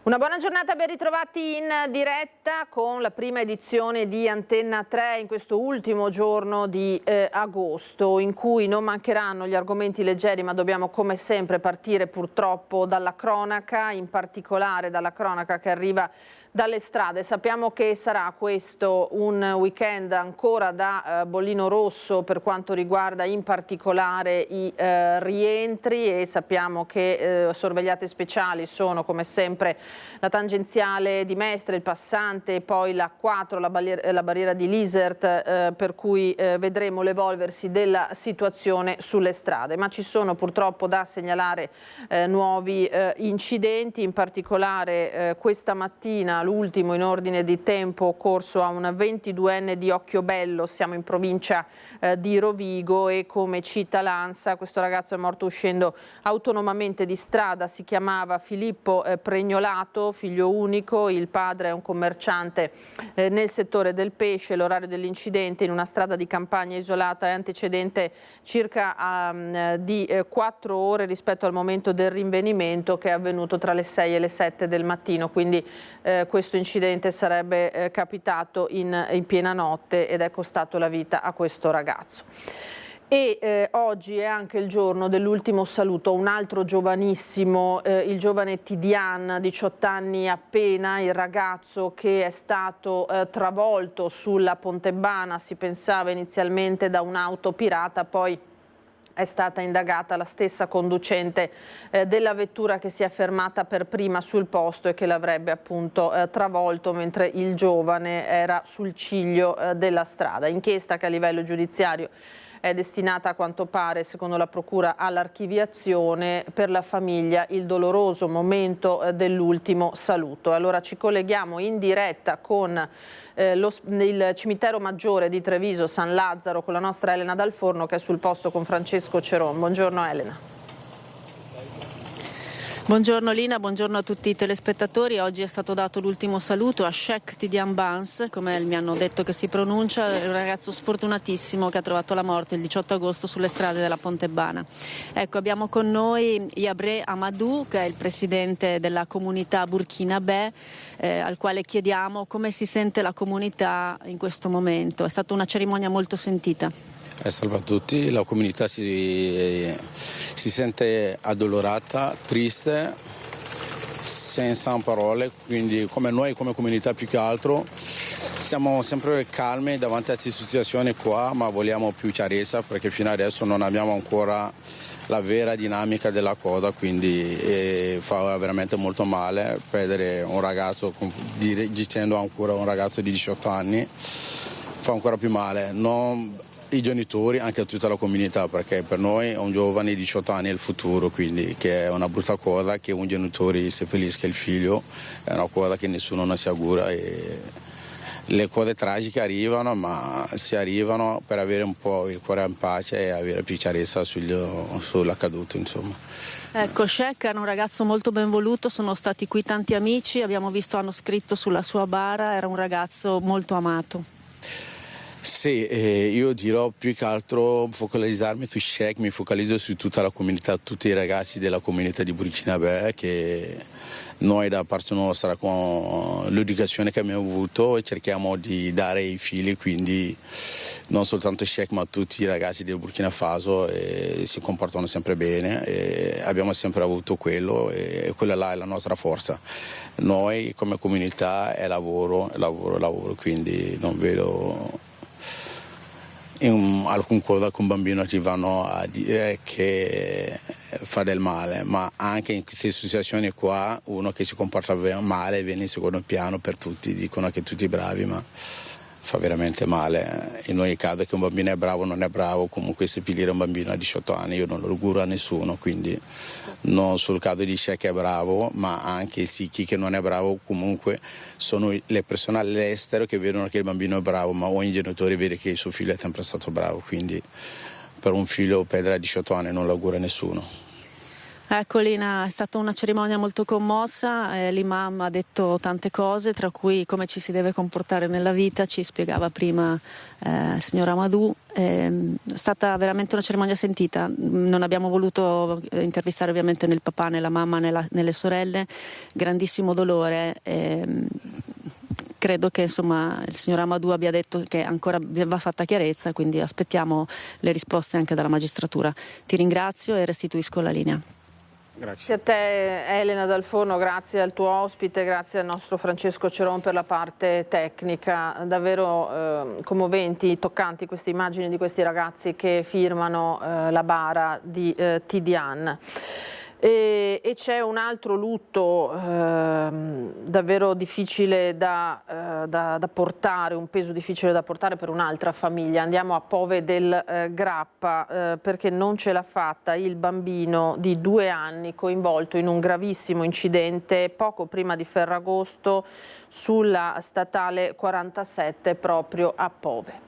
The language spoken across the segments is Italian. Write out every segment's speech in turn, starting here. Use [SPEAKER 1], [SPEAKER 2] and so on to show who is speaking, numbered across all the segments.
[SPEAKER 1] Una buona giornata, ben ritrovati in diretta con la prima edizione di Antenna 3 in questo ultimo giorno di agosto, in cui non mancheranno gli argomenti leggeri, ma dobbiamo come sempre partire purtroppo dalla cronaca, in particolare dalla cronaca che arriva dalle strade. Sappiamo che sarà questo un weekend ancora da bollino rosso per quanto riguarda in particolare i rientri, e sappiamo che sorvegliate speciali sono come sempre la tangenziale di Mestre, il passante e poi la 4, la barriera di Lisert, per cui vedremo l'evolversi della situazione sulle strade. Ma ci sono purtroppo da segnalare nuovi incidenti, in particolare questa mattina l'ultimo in ordine di tempo occorso a un 22enne di Occhiobello, siamo in provincia di Rovigo, e come cita l'ANSA questo ragazzo è morto uscendo autonomamente di strada. Si chiamava Filippo Pregnolato, figlio unico, il padre è un commerciante nel settore del pesce. L'orario dell'incidente in una strada di campagna isolata è antecedente circa di 4 ore rispetto al momento del rinvenimento, che è avvenuto tra le 6 e le 7 del mattino, quindi questo incidente sarebbe capitato in piena notte ed è costato la vita a questo ragazzo. E oggi è anche il giorno dell'ultimo saluto, un altro giovanissimo, il giovane Tidian, 18 anni appena, il ragazzo che è stato travolto sulla Pontebana. Si pensava inizialmente da un'auto pirata, poi è stata indagata la stessa conducente della vettura che si è fermata per prima sul posto e che l'avrebbe appunto travolto mentre il giovane era sul ciglio della strada. Inchiesta che a livello giudiziario è destinata a quanto pare, secondo la Procura, all'archiviazione. Per la famiglia il doloroso momento dell'ultimo saluto. Allora ci colleghiamo in diretta con il cimitero maggiore di Treviso San Lazzaro con la nostra Elena Dal Forno, che è sul posto con Francesco Ceron. Buongiorno Elena.
[SPEAKER 2] Buongiorno Lina, buongiorno a tutti i telespettatori. Oggi è stato dato l'ultimo saluto a Sheikh Tidian Bans, come mi hanno detto che si pronuncia, un ragazzo sfortunatissimo che ha trovato la morte il 18 agosto sulle strade della Pontebana. Ecco, abbiamo con noi Yabre Amadou, che è il presidente della comunità Burkinabè, al quale chiediamo come si sente la comunità in questo momento. È stata una cerimonia molto sentita.
[SPEAKER 3] Salve a tutti, la comunità si sente addolorata, triste, senza parole, quindi come noi come comunità più che altro siamo sempre calmi davanti a queste situazioni qua, ma vogliamo più chiarezza perché fino adesso non abbiamo ancora la vera dinamica della cosa, quindi fa veramente molto male perdere un ragazzo, dicendo ancora un ragazzo di 18 anni, fa ancora più male. I genitori, anche a tutta la comunità, perché per noi un giovane di 18 anni è il futuro, quindi che è una brutta cosa che un genitore seppellisca il figlio, è una cosa che nessuno non si augura. E le cose tragiche arrivano, ma si arrivano per avere un po' il cuore in pace e avere più chiarezza sull'accaduto, insomma.
[SPEAKER 2] Ecco, Sheikh era un ragazzo molto ben voluto, sono stati qui tanti amici, abbiamo visto, hanno scritto sulla sua bara, era un ragazzo molto amato.
[SPEAKER 3] Sì, io dirò più che altro focalizzarmi su Sheikh, mi focalizzo su tutta la comunità, tutti i ragazzi della comunità di Burkinabè, che noi da parte nostra con l'educazione che abbiamo avuto cerchiamo di dare ai figli, quindi non soltanto Sheikh ma tutti i ragazzi del Burkina Faso si comportano sempre bene, e abbiamo sempre avuto quello e quella là è la nostra forza. Noi come comunità è lavoro, quindi non vedo in alcun cosa che un bambino ti vanno a dire che fa del male, ma anche in queste situazioni qua uno che si comporta male viene in secondo piano per tutti, dicono che tutti bravi, ma fa veramente male. In ogni caso che un bambino è bravo o non è bravo, comunque seppellire un bambino a 18 anni io non lo auguro a nessuno, quindi non sul caso di Sheikh che è bravo, ma anche sì, chi che non è bravo comunque sono le persone all'estero che vedono che il bambino è bravo, ma ogni genitore vede che il suo figlio è sempre stato bravo, quindi per un figlio perdere a 18 anni non lo auguro a nessuno.
[SPEAKER 2] Ecco Lina, è stata una cerimonia molto commossa, l'imam ha detto tante cose, tra cui come ci si deve comportare nella vita, ci spiegava prima il signor Amadou. È stata veramente una cerimonia sentita, non abbiamo voluto intervistare ovviamente né il papà né la mamma né le sorelle, grandissimo dolore. Credo che insomma il signor Amadou abbia detto che ancora va fatta chiarezza, quindi aspettiamo le risposte anche dalla magistratura. Ti ringrazio e restituisco la linea.
[SPEAKER 1] Grazie a te Elena Dal Forno, grazie al tuo ospite, grazie al nostro Francesco Ceron per la parte tecnica. Davvero commoventi, toccanti queste immagini di questi ragazzi che firmano la bara di Tidiane. E c'è un altro lutto davvero difficile da portare, un peso difficile da portare per un'altra famiglia. Andiamo a Pove del Grappa perché non ce l'ha fatta il bambino di 2 anni coinvolto in un gravissimo incidente poco prima di Ferragosto sulla statale 47 proprio a Pove.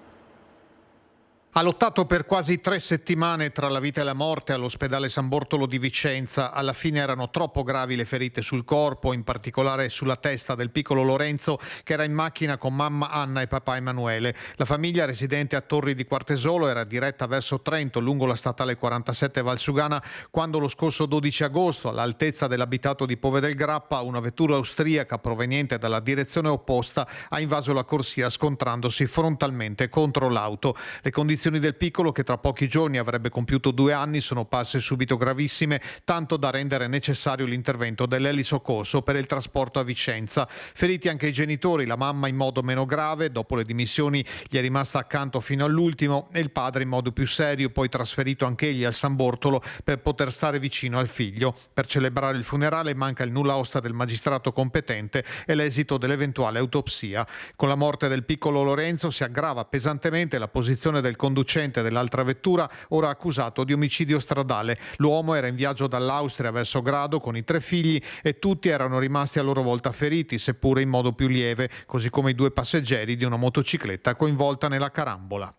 [SPEAKER 4] Ha lottato per quasi 3 settimane tra la vita e la morte all'ospedale San Bortolo di Vicenza. Alla fine erano troppo gravi le ferite sul corpo, in particolare sulla testa del piccolo Lorenzo, che era in macchina con mamma Anna e papà Emanuele. La famiglia, residente a Torri di Quartesolo, era diretta verso Trento lungo la statale 47 Valsugana quando lo scorso 12 agosto, all'altezza dell'abitato di Pove del Grappa, una vettura austriaca proveniente dalla direzione opposta ha invaso la corsia scontrandosi frontalmente contro l'auto. Le condizioni del piccolo, che tra pochi giorni avrebbe compiuto 2 anni, sono parse subito gravissime, tanto da rendere necessario l'intervento dell'elisoccorso per il trasporto a Vicenza. Feriti anche i genitori, la mamma in modo meno grave, dopo le dimissioni gli è rimasta accanto fino all'ultimo, e il padre in modo più serio, poi trasferito anche egli al San Bortolo per poter stare vicino al figlio. Per celebrare il funerale manca il nulla osta del magistrato competente e l'esito dell'eventuale autopsia. Con la morte del piccolo Lorenzo si aggrava pesantemente la posizione del conducente dell'altra vettura, ora accusato di omicidio stradale. L'uomo era in viaggio dall'Austria verso Grado con i 3 figli e tutti erano rimasti a loro volta feriti, seppure in modo più lieve, così come i 2 passeggeri di una motocicletta coinvolta nella carambola.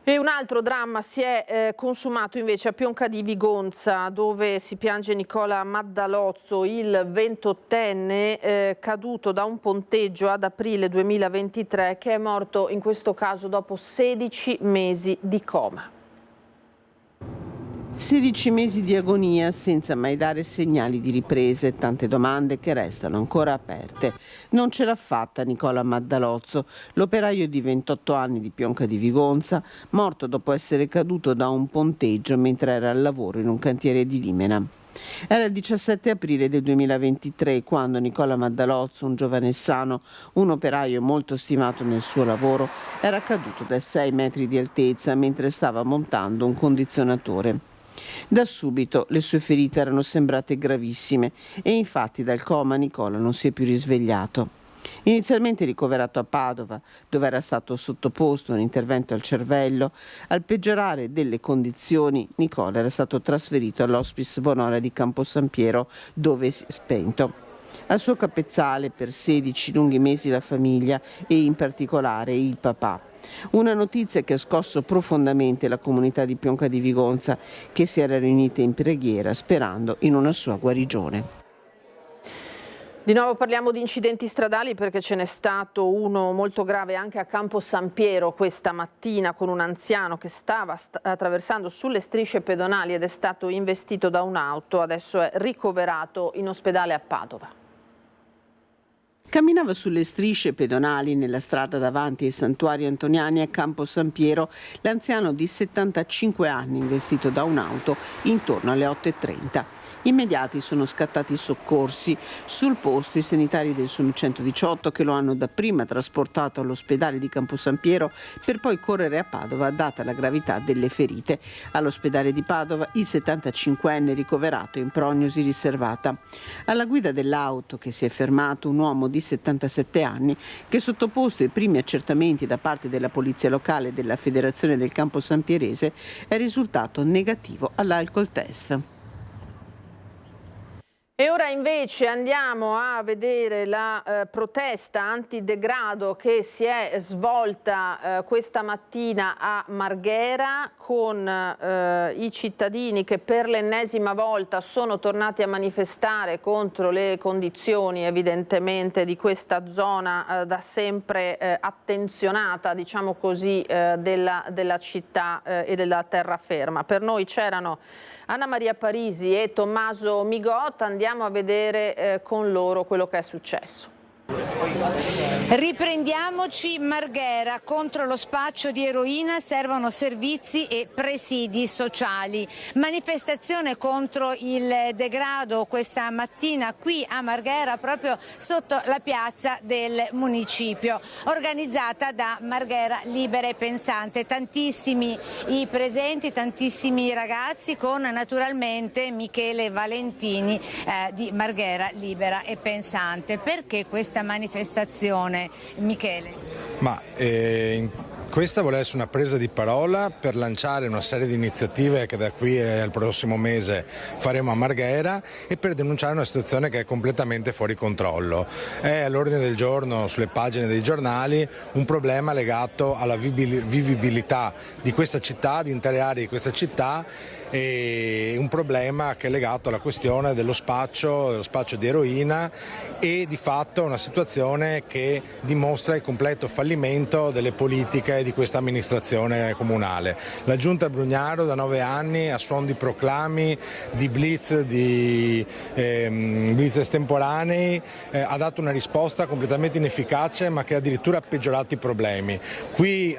[SPEAKER 1] E un altro dramma si è consumato invece a Pionca di Vigonza, dove si piange Nicola Maddalozzo, il 28enne caduto da un ponteggio ad aprile 2023, che è morto in questo caso dopo 16 mesi di coma.
[SPEAKER 5] 16 mesi di agonia senza mai dare segnali di ripresa e tante domande che restano ancora aperte. Non ce l'ha fatta Nicola Maddalozzo, l'operaio di 28 anni di Pionca di Vigonza, morto dopo essere caduto da un ponteggio mentre era al lavoro in un cantiere di Limena. Era il 17 aprile del 2023 quando Nicola Maddalozzo, un giovane sano, un operaio molto stimato nel suo lavoro, era caduto da 6 metri di altezza mentre stava montando un condizionatore. Da subito le sue ferite erano sembrate gravissime e infatti dal coma Nicola non si è più risvegliato. Inizialmente ricoverato a Padova, dove era stato sottoposto a un intervento al cervello, al peggiorare delle condizioni Nicola era stato trasferito all'Hospice Bonora di Campo San Piero, dove si è spento. Al suo capezzale per 16 lunghi mesi la famiglia e in particolare il papà. Una notizia che ha scosso profondamente la comunità di Pionca di Vigonza, che si era riunita in preghiera sperando in una sua guarigione.
[SPEAKER 1] Di nuovo parliamo di incidenti stradali perché ce n'è stato uno molto grave anche a Campo San Piero questa mattina con un anziano che stava attraversando sulle strisce pedonali ed è stato investito da un'auto, adesso è ricoverato in ospedale a Padova.
[SPEAKER 5] Camminava sulle strisce pedonali nella strada davanti ai santuari antoniani a Campo San Piero l'anziano di 75 anni investito da un'auto intorno alle 8:30. Immediati sono scattati i soccorsi. Sul posto i sanitari del SUM 118 che lo hanno dapprima trasportato all'ospedale di Campo San Piero per poi correre a Padova data la gravità delle ferite. All'ospedale di Padova il 75enne ricoverato in prognosi riservata. Alla guida dell'auto che si è fermato un uomo di 77 anni che, sottoposto ai primi accertamenti da parte della polizia locale e della Federazione del Campo San Pierese, è risultato negativo all'alcol test.
[SPEAKER 1] E ora invece andiamo a vedere la protesta antidegrado che si è svolta questa mattina a Marghera con i cittadini che per l'ennesima volta sono tornati a manifestare contro le condizioni evidentemente di questa zona da sempre attenzionata, diciamo così, della città e della terraferma. Per noi c'erano Anna Maria Parisi e Tommaso Migot. Andiamo a vedere con loro quello che è successo.
[SPEAKER 6] Riprendiamoci Marghera, contro lo spaccio di eroina servono servizi e presidi sociali. Manifestazione contro il degrado questa mattina qui a Marghera, proprio sotto la piazza del municipio, organizzata da Marghera Libera e Pensante. Tantissimi i presenti, tantissimi ragazzi, con naturalmente Michele Valentini di Marghera Libera e Pensante. Perché questa manifestazione, Michele?
[SPEAKER 7] Questa vuole essere una presa di parola per lanciare una serie di iniziative che da qui al prossimo mese faremo a Marghera e per denunciare una situazione che è completamente fuori controllo. È all'ordine del giorno sulle pagine dei giornali un problema legato alla vivibilità di questa città, di intere aree di questa città, e un problema che è legato alla questione dello spaccio di eroina e di fatto una situazione che dimostra il completo fallimento delle politiche di questa amministrazione comunale. La Giunta Brugnaro da 9 anni a suon di proclami, di blitz estemporanei ha dato una risposta completamente inefficace, ma che addirittura ha peggiorato i problemi. Qui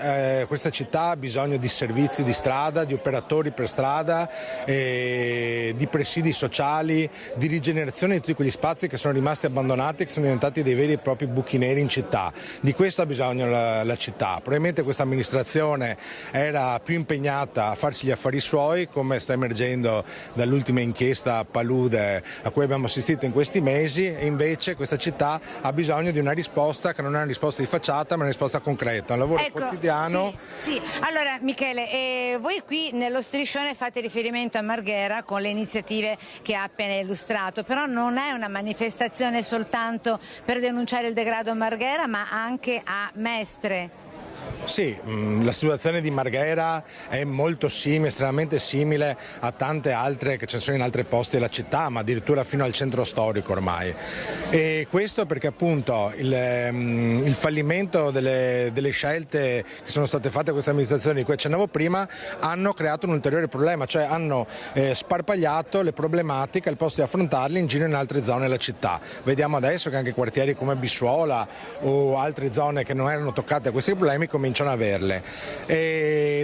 [SPEAKER 7] questa città ha bisogno di servizi di strada, di operatori per strada, di presidi sociali, di rigenerazione di tutti quegli spazi che sono rimasti abbandonati e che sono diventati dei veri e propri buchi neri in città. Di questo ha bisogno la città. Probabilmente questa amministrazione era più impegnata a farsi gli affari suoi, come sta emergendo dall'ultima inchiesta Palude a cui abbiamo assistito in questi mesi, e invece questa città ha bisogno di una risposta che non è una risposta di facciata, ma una risposta concreta, un lavoro quotidiano.
[SPEAKER 6] Sì. Allora Michele, voi qui nello striscione fate riferimento a Marghera con le iniziative che ha appena illustrato, però non è una manifestazione soltanto per denunciare il degrado a Marghera, ma anche a Mestre.
[SPEAKER 7] Sì, la situazione di Marghera è molto simile, estremamente simile a tante altre che ci sono in altri posti della città, ma addirittura fino al centro storico ormai. E questo perché appunto il fallimento delle scelte che sono state fatte da questa amministrazione di cui accennavo prima hanno creato un ulteriore problema, cioè hanno sparpagliato le problematiche al posto di affrontarle in giro in altre zone della città. Vediamo adesso che anche quartieri come Bissuola o altre zone che non erano toccate da questi problemi cominciano a averle.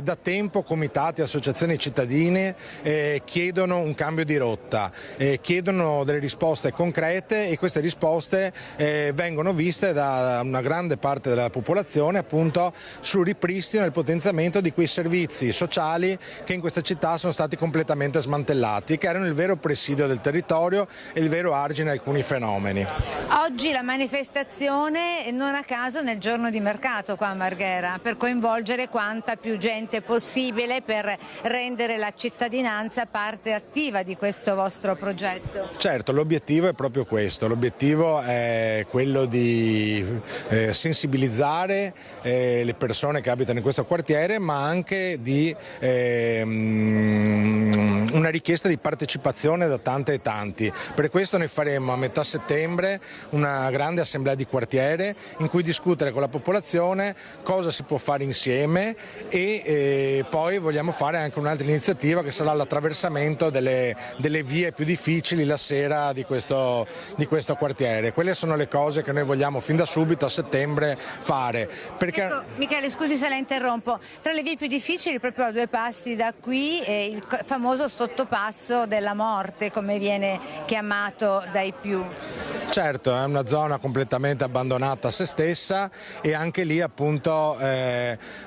[SPEAKER 7] Da tempo comitati, associazioni cittadine chiedono un cambio di rotta, chiedono delle risposte concrete, e queste risposte vengono viste da una grande parte della popolazione appunto sul ripristino e il potenziamento di quei servizi sociali che in questa città sono stati completamente smantellati, che erano il vero presidio del territorio e il vero argine di alcuni fenomeni.
[SPEAKER 6] Oggi la manifestazione non a caso nel giorno di mercato qua a Marghera, per coinvolgere quanta più gente possibile, per rendere la cittadinanza parte attiva di questo vostro progetto.
[SPEAKER 7] Certo, l'obiettivo è proprio questo, l'obiettivo è quello di sensibilizzare le persone che abitano in questo quartiere, ma anche di una richiesta di partecipazione da tante e tanti. Per questo noi faremo a metà settembre una grande assemblea di quartiere in cui discutere con la popolazione cosa si può fare insieme, e poi vogliamo fare anche un'altra iniziativa che sarà l'attraversamento delle vie più difficili la sera di questo quartiere. Quelle sono le cose che noi vogliamo fin da subito a settembre fare. Perché...
[SPEAKER 6] Ecco, Michele, scusi se la interrompo, tra le vie più difficili proprio a 2 passi da qui è il famoso sottopasso della morte, come viene chiamato dai più.
[SPEAKER 7] Certo, è una zona completamente abbandonata a se stessa, e anche lì appunto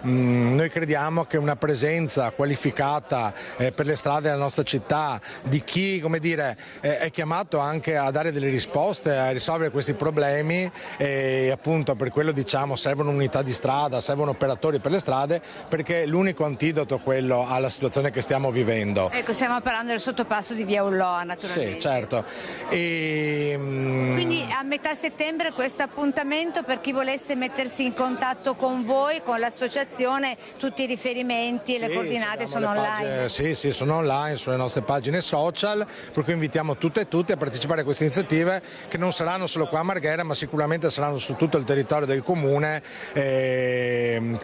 [SPEAKER 7] noi crediamo che una presenza qualificata per le strade della nostra città di chi, come dire, è chiamato anche a dare delle risposte, a risolvere questi problemi, e appunto per quello diciamo servono unità di strada, servono operatori per le strade, perché l'unico antidoto è quello alla situazione che stiamo vivendo.
[SPEAKER 6] Ecco, Stiamo parlando del sottopasso di Via Ulloa, naturalmente.
[SPEAKER 7] Sì, certo.
[SPEAKER 6] Quindi a metà settembre questo appuntamento, per chi volesse mettersi in contatto con voi, con l'associazione, tutti i riferimenti e le coordinate sono online?
[SPEAKER 7] Sì, sono online sulle nostre pagine social, per cui invitiamo tutte e tutti a partecipare a queste iniziative che non saranno solo qua a Marghera, ma sicuramente saranno su tutto il territorio del comune,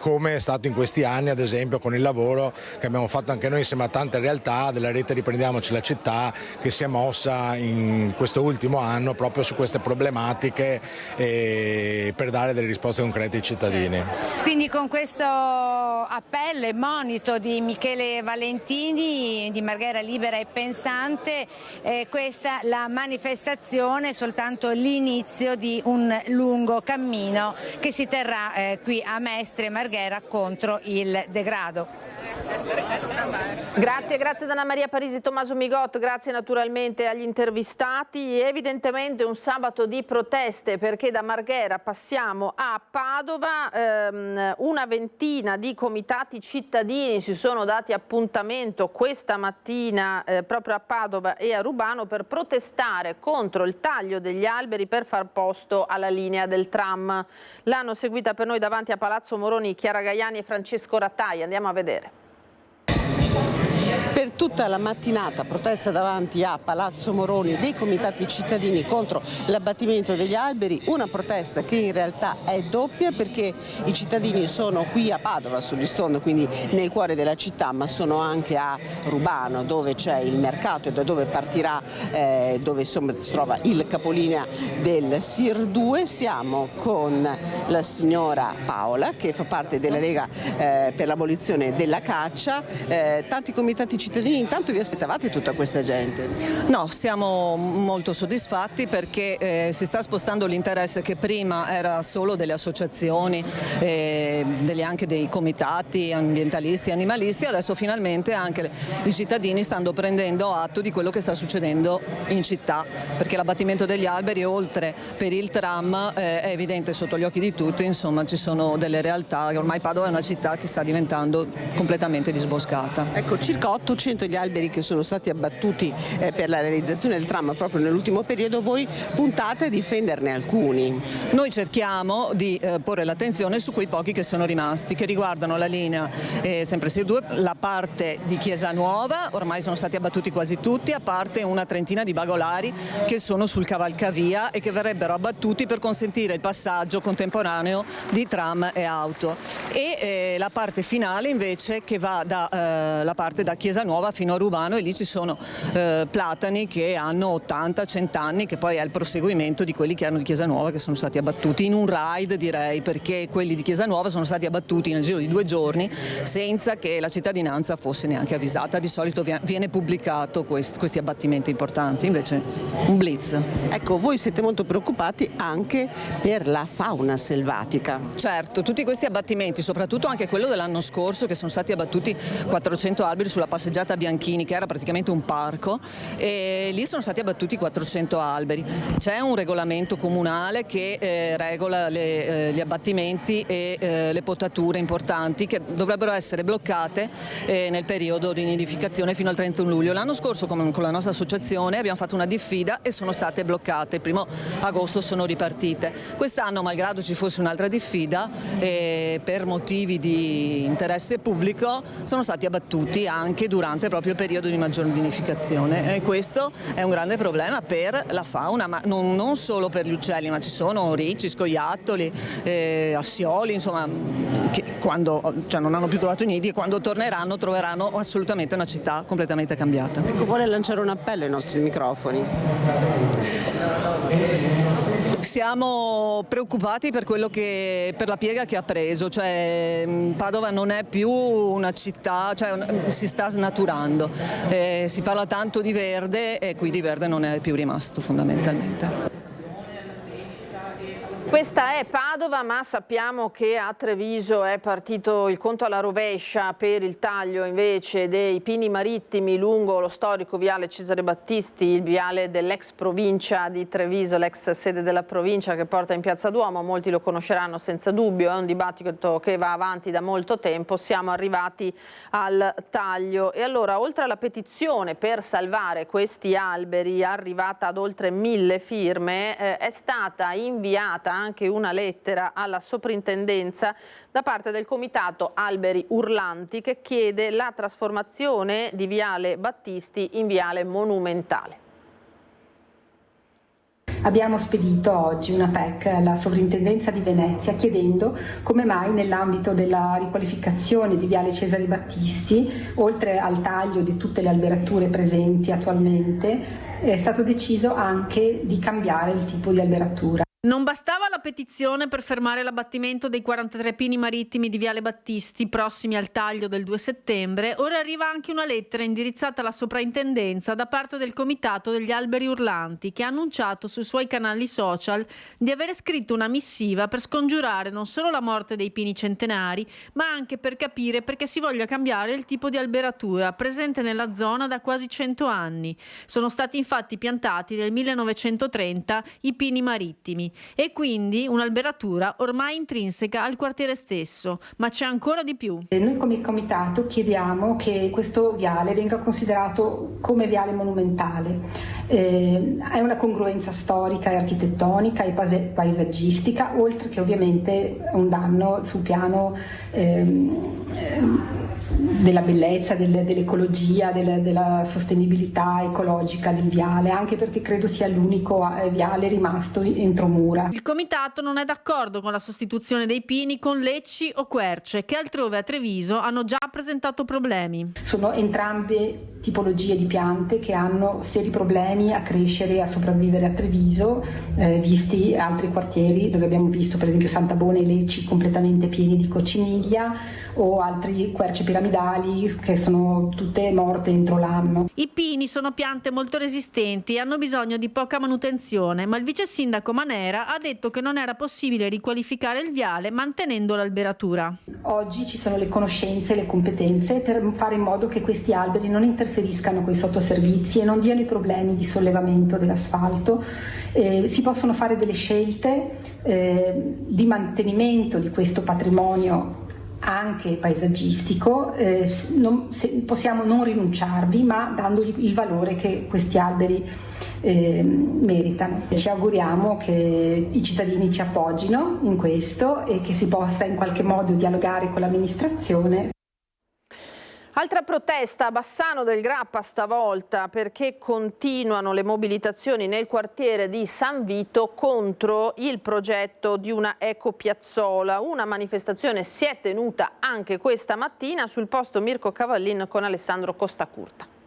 [SPEAKER 7] come è stato in questi anni, ad esempio con il lavoro che abbiamo fatto anche noi insieme a tante realtà della rete Riprendiamoci la città, che si è mossa in questo ultimo anno proprio su queste problematiche per dare delle risposte concrete ai cittadini.
[SPEAKER 6] Quindi con questo appello e monito di Michele Valentini di Marghera Libera e Pensante, questa la manifestazione è soltanto l'inizio di un lungo cammino che si terrà qui a Mestre Marghera contro il degrado.
[SPEAKER 1] Grazie ad Anna Maria Parisi, Tommaso Migot, grazie naturalmente agli intervistati. Evidentemente un sabato di proteste, perché da Marghera passiamo a Padova. Una ventina di comitati cittadini si sono dati appuntamento questa mattina proprio a Padova e a Rubano per protestare contro il taglio degli alberi per far posto alla linea del tram. L'hanno seguita per noi davanti a Palazzo Moroni Chiara Gaiani e Francesco Rattai. Andiamo a vedere.
[SPEAKER 5] Per tutta la mattinata protesta davanti a Palazzo Moroni dei comitati cittadini contro l'abbattimento degli alberi, una protesta che in realtà è doppia, perché i cittadini sono qui a Padova, sull'Istonzo, quindi nel cuore della città, ma sono anche a Rubano, dove c'è il mercato e da dove partirà, dove insomma si trova il capolinea del SIR 2. Siamo con la signora Paola, che fa parte della Lega per l'abolizione della caccia. Tanti comitati cittadini, intanto vi aspettavate tutta questa gente?
[SPEAKER 8] No, siamo molto soddisfatti perché si sta spostando l'interesse che prima era solo delle associazioni, anche dei comitati ambientalisti e animalisti. Adesso finalmente anche i cittadini stanno prendendo atto di quello che sta succedendo in città, perché l'abbattimento degli alberi, oltre per il tram, è evidente sotto gli occhi di tutti. Insomma, ci sono delle realtà, ormai Padova è una città che sta diventando completamente disboscata.
[SPEAKER 5] Ecco, circa 800 gli alberi che sono stati abbattuti per la realizzazione del tram proprio nell'ultimo periodo. Voi puntate a difenderne alcuni.
[SPEAKER 8] Noi cerchiamo di porre l'attenzione su quei pochi che sono rimasti, che riguardano la linea sempre SIR 2, la parte di Chiesa Nuova, ormai sono stati abbattuti quasi tutti, a parte una trentina di bagolari che sono sul cavalcavia e che verrebbero abbattuti per consentire il passaggio contemporaneo di tram e auto. E la parte finale invece, che va la parte da Chiesa Nuova fino a Rubano, e lì ci sono platani che hanno 80-100 anni, che poi è il proseguimento di quelli che hanno di Chiesa Nuova, che sono stati abbattuti in un raid, direi, perché quelli di Chiesa Nuova sono stati abbattuti nel giro di 2 giorni senza che la cittadinanza fosse neanche avvisata. Di solito viene pubblicato questi abbattimenti importanti, invece un blitz.
[SPEAKER 5] Ecco, voi siete molto preoccupati anche per la fauna selvatica.
[SPEAKER 8] Certo, tutti questi abbattimenti, soprattutto anche quello dell'anno scorso, che sono stati abbattuti 400 alberi sulla passeggiata Bianchini, che era praticamente un parco, e lì sono stati abbattuti 400 alberi. C'è un regolamento comunale che regola gli abbattimenti e le potature importanti, che dovrebbero essere bloccate nel periodo di nidificazione fino al 31 luglio. L'anno scorso con la nostra associazione abbiamo fatto una diffida e sono state bloccate. Il 1° agosto sono ripartite. Quest'anno, malgrado ci fosse un'altra diffida, per motivi di interesse pubblico sono stati abbattuti anche durante proprio il periodo di maggior nidificazione, e questo è un grande problema per la fauna, ma non solo per gli uccelli, ma ci sono ricci, scoiattoli, assioli, insomma, che non hanno più trovato i nidi, e quando torneranno troveranno assolutamente una città completamente cambiata.
[SPEAKER 5] Ecco, vuole lanciare un appello ai nostri microfoni?
[SPEAKER 8] Siamo preoccupati per la piega che ha preso, cioè Padova non è più una città, si sta snaturando, si parla tanto di verde e qui di verde non è più rimasto fondamentalmente.
[SPEAKER 1] Questa è Padova, ma sappiamo che a Treviso è partito il conto alla rovescia per il taglio invece dei pini marittimi lungo lo storico viale Cesare Battisti, il viale dell'ex provincia di Treviso, l'ex sede della provincia che porta in Piazza Duomo. Molti lo conosceranno senza dubbio, è un dibattito che va avanti da molto tempo. Siamo arrivati al taglio e allora, oltre alla petizione per salvare questi alberi arrivata ad oltre 1000 firme, è stata inviata anche una lettera alla soprintendenza da parte del comitato Alberi Urlanti che chiede la trasformazione di viale Battisti in viale monumentale.
[SPEAKER 9] Abbiamo spedito oggi una PEC alla Sovrintendenza di Venezia chiedendo come mai nell'ambito della riqualificazione di viale Cesare Battisti, oltre al taglio di tutte le alberature presenti attualmente, è stato deciso anche di cambiare il tipo di alberatura.
[SPEAKER 10] Non bastava la petizione per fermare l'abbattimento dei 43 pini marittimi di Viale Battisti prossimi al taglio del 2 settembre, ora arriva anche una lettera indirizzata alla soprintendenza da parte del Comitato degli Alberi Urlanti che ha annunciato sui suoi canali social di avere scritto una missiva per scongiurare non solo la morte dei pini centenari, ma anche per capire perché si voglia cambiare il tipo di alberatura presente nella zona da quasi 100 anni. Sono stati infatti piantati nel 1930 i pini marittimi. E quindi un'alberatura ormai intrinseca al quartiere stesso, ma c'è ancora di più.
[SPEAKER 9] Noi come comitato chiediamo che questo viale venga considerato come viale monumentale. È una congruenza storica e architettonica e paesaggistica, oltre che ovviamente un danno sul piano della bellezza, dell'ecologia, della sostenibilità ecologica del viale, anche perché credo sia l'unico viale rimasto entro mura.
[SPEAKER 10] Il comitato non è d'accordo con la sostituzione dei pini con lecci o querce, che altrove a Treviso hanno già presentato problemi.
[SPEAKER 9] Sono entrambe tipologie di piante che hanno seri problemi a crescere e a sopravvivere a Treviso, visti altri quartieri dove abbiamo visto per esempio Sant'Abone e Lecci completamente pieni di cocciniglia o altri querce piramidali che sono tutte morte entro l'anno.
[SPEAKER 10] I pini sono piante molto resistenti e hanno bisogno di poca manutenzione, ma il vice sindaco Manera ha detto che non era possibile riqualificare il viale mantenendo l'alberatura.
[SPEAKER 9] Oggi ci sono le conoscenze e le competenze per fare in modo che questi alberi non interferiscano con i sottoservizi e non diano i problemi di sollevamento dell'asfalto. Si possono fare delle scelte di mantenimento di questo patrimonio anche paesaggistico, possiamo non rinunciarvi, ma dandogli il valore che questi alberi meritano. Ci auguriamo che i cittadini ci appoggino in questo e che si possa in qualche modo dialogare con l'amministrazione.
[SPEAKER 1] Altra protesta a Bassano del Grappa stavolta perché continuano le mobilitazioni nel quartiere di San Vito contro il progetto di una ecopiazzola. Una manifestazione si è tenuta anche questa mattina sul posto Mirko Cavallin con Alessandro Costacurta.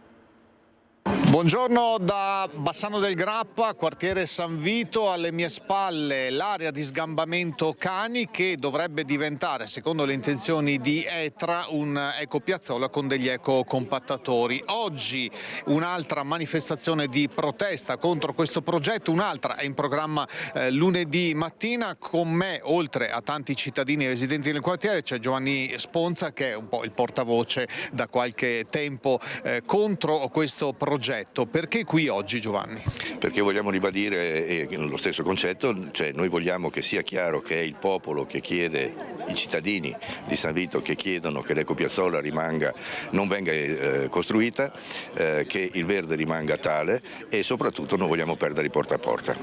[SPEAKER 4] Buongiorno da Bassano del Grappa, quartiere San Vito, alle mie spalle l'area di sgambamento cani che dovrebbe diventare, secondo le intenzioni di ETRA, un ecopiazzola con degli ecocompattatori. Oggi un'altra manifestazione di protesta contro questo progetto, un'altra è in programma lunedì mattina. Con me, oltre a tanti cittadini residenti nel quartiere, c'è Giovanni Sponza che è un po' il portavoce da qualche tempo contro questo progetto. Perché qui oggi, Giovanni?
[SPEAKER 11] Perché vogliamo ribadire lo stesso concetto, cioè noi vogliamo che sia chiaro che è il popolo che chiede, i cittadini di San Vito che chiedono che l'ecopiazzola non venga costruita, che il verde rimanga tale e soprattutto non vogliamo perdere i porta a porta.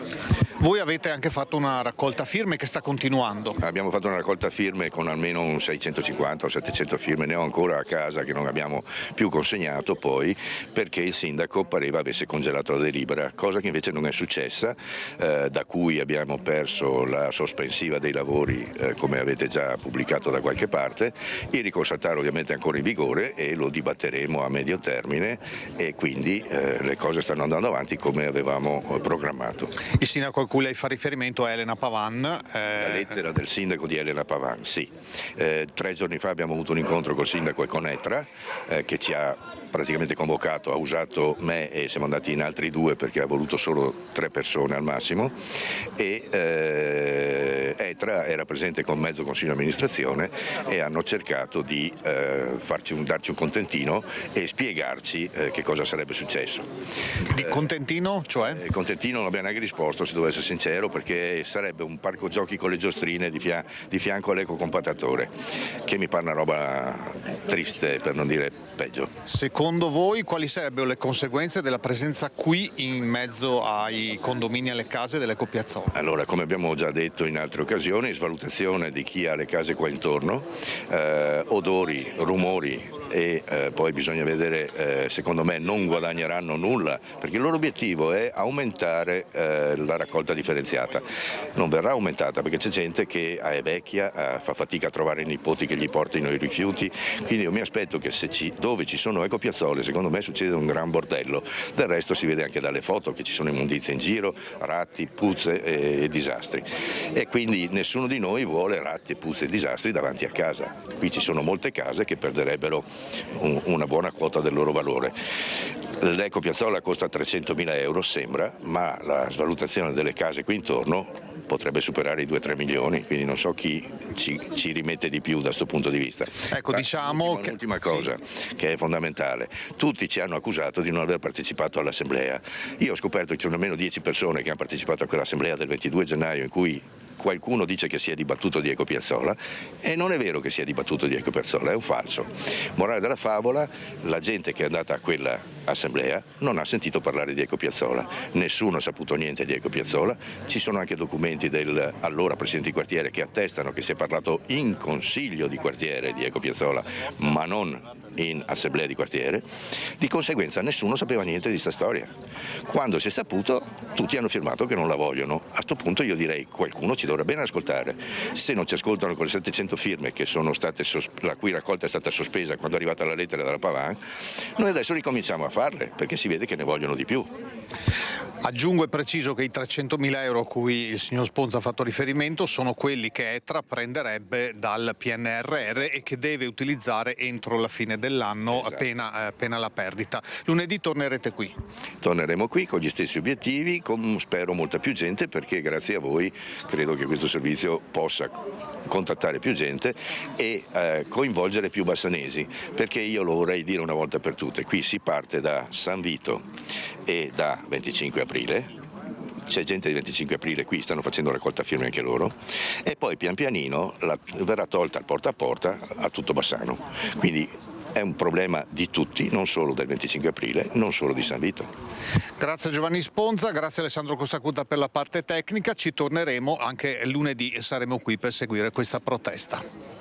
[SPEAKER 4] Voi avete anche fatto una raccolta firme che sta continuando.
[SPEAKER 11] Abbiamo fatto una raccolta firme con almeno un 650 o 700 firme, ne ho ancora a casa che non abbiamo più consegnato poi perché il sindaco pareva avesse congelato la delibera, cosa che invece non è successa, da cui abbiamo perso la sospensiva dei lavori come avete già pubblicato da qualche parte. Il ricorso al TAR ovviamente è ancora in vigore e lo dibatteremo a medio termine e quindi le cose stanno andando avanti come avevamo programmato.
[SPEAKER 4] Il sindaco a cui lei fa riferimento è Elena Pavan.
[SPEAKER 11] La lettera del sindaco di Elena Pavan, sì. 3 giorni fa abbiamo avuto un incontro col sindaco e con ETRA che ci ha praticamente convocato, ha usato me e siamo andati in altri 2 perché ha voluto solo 3 persone al massimo e Etra era presente con mezzo consiglio di amministrazione e hanno cercato di darci un contentino e spiegarci che cosa sarebbe successo.
[SPEAKER 4] Di contentino, cioè?
[SPEAKER 11] Il contentino non abbiamo neanche risposto, se devo essere sincero, perché sarebbe un parco giochi con le giostrine di fianco all'ecocompattatore, che mi pare una roba triste, per non dire peggio.
[SPEAKER 4] Secondo voi quali sarebbero le conseguenze della presenza qui in mezzo ai condomini e alle case dell'Ecopiazzola?
[SPEAKER 11] Allora, come abbiamo già detto in altre occasioni, svalutazione di chi ha le case qua intorno, odori, rumori e poi bisogna vedere, secondo me non guadagneranno nulla, perché il loro obiettivo è aumentare la raccolta differenziata. Non verrà aumentata perché c'è gente che è vecchia, fa fatica a trovare i nipoti che gli portino i rifiuti, quindi io mi aspetto che dove ci sono ecopiazzole, secondo me succede un gran bordello. Del resto si vede anche dalle foto che ci sono immondizie in giro, ratti, puzze e disastri, e quindi nessuno di noi vuole ratti, puzze e disastri davanti a casa. Qui ci sono molte case che perderebbero una buona quota del loro valore. L'ecopiazzola costa 300.000 euro, sembra, ma la svalutazione delle case qui intorno potrebbe superare i 2-3 milioni, quindi non so chi ci rimette di più da questo punto di vista.
[SPEAKER 4] Ecco, diciamo che
[SPEAKER 11] l'ultima cosa che è fondamentale, tutti ci hanno accusato di non aver partecipato all'assemblea. Io ho scoperto che ci sono almeno 10 persone che hanno partecipato a quell'assemblea del 22 gennaio in cui qualcuno dice che si è dibattuto di Ecopiazzola e non è vero che si è dibattuto di Ecopiazzola, è un falso. Morale della favola, la gente che è andata a quella assemblea non ha sentito parlare di Ecopiazzola, nessuno ha saputo niente di Ecopiazzola, ci sono anche documenti del allora presidente di quartiere che attestano che si è parlato in consiglio di quartiere di Ecopiazzola ma non in assemblea di quartiere, di conseguenza nessuno sapeva niente di questa storia. Quando si è saputo tutti hanno firmato che non la vogliono. A questo punto io direi qualcuno ci dovrà bene ascoltare. Se non ci ascoltano con le 700 firme che sono state la cui raccolta è stata sospesa quando è arrivata la lettera dalla Pavan, noi adesso ricominciamo a farle perché si vede che ne vogliono di più.
[SPEAKER 4] Aggiungo e preciso che i 300.000 euro a cui il signor Sponza ha fatto riferimento sono quelli che Etra prenderebbe dal PNRR e che deve utilizzare entro la fine dell'anno, esatto, appena la perdita. Lunedì tornerete qui?
[SPEAKER 11] Torneremo qui con gli stessi obiettivi, con spero molta più gente, perché grazie a voi credo che questo servizio possa contattare più gente e coinvolgere più bassanesi, perché io lo vorrei dire una volta per tutte, qui si parte da San Vito e da 25 aprile, c'è gente di 25 aprile qui, stanno facendo raccolta firme anche loro, e poi pian pianino verrà tolta il porta a porta a tutto Bassano, quindi è un problema di tutti, non solo del 25 aprile, non solo di San Vito.
[SPEAKER 4] Grazie Giovanni Sponza, grazie Alessandro Costacuta per la parte tecnica, ci torneremo anche lunedì e saremo qui per seguire questa protesta.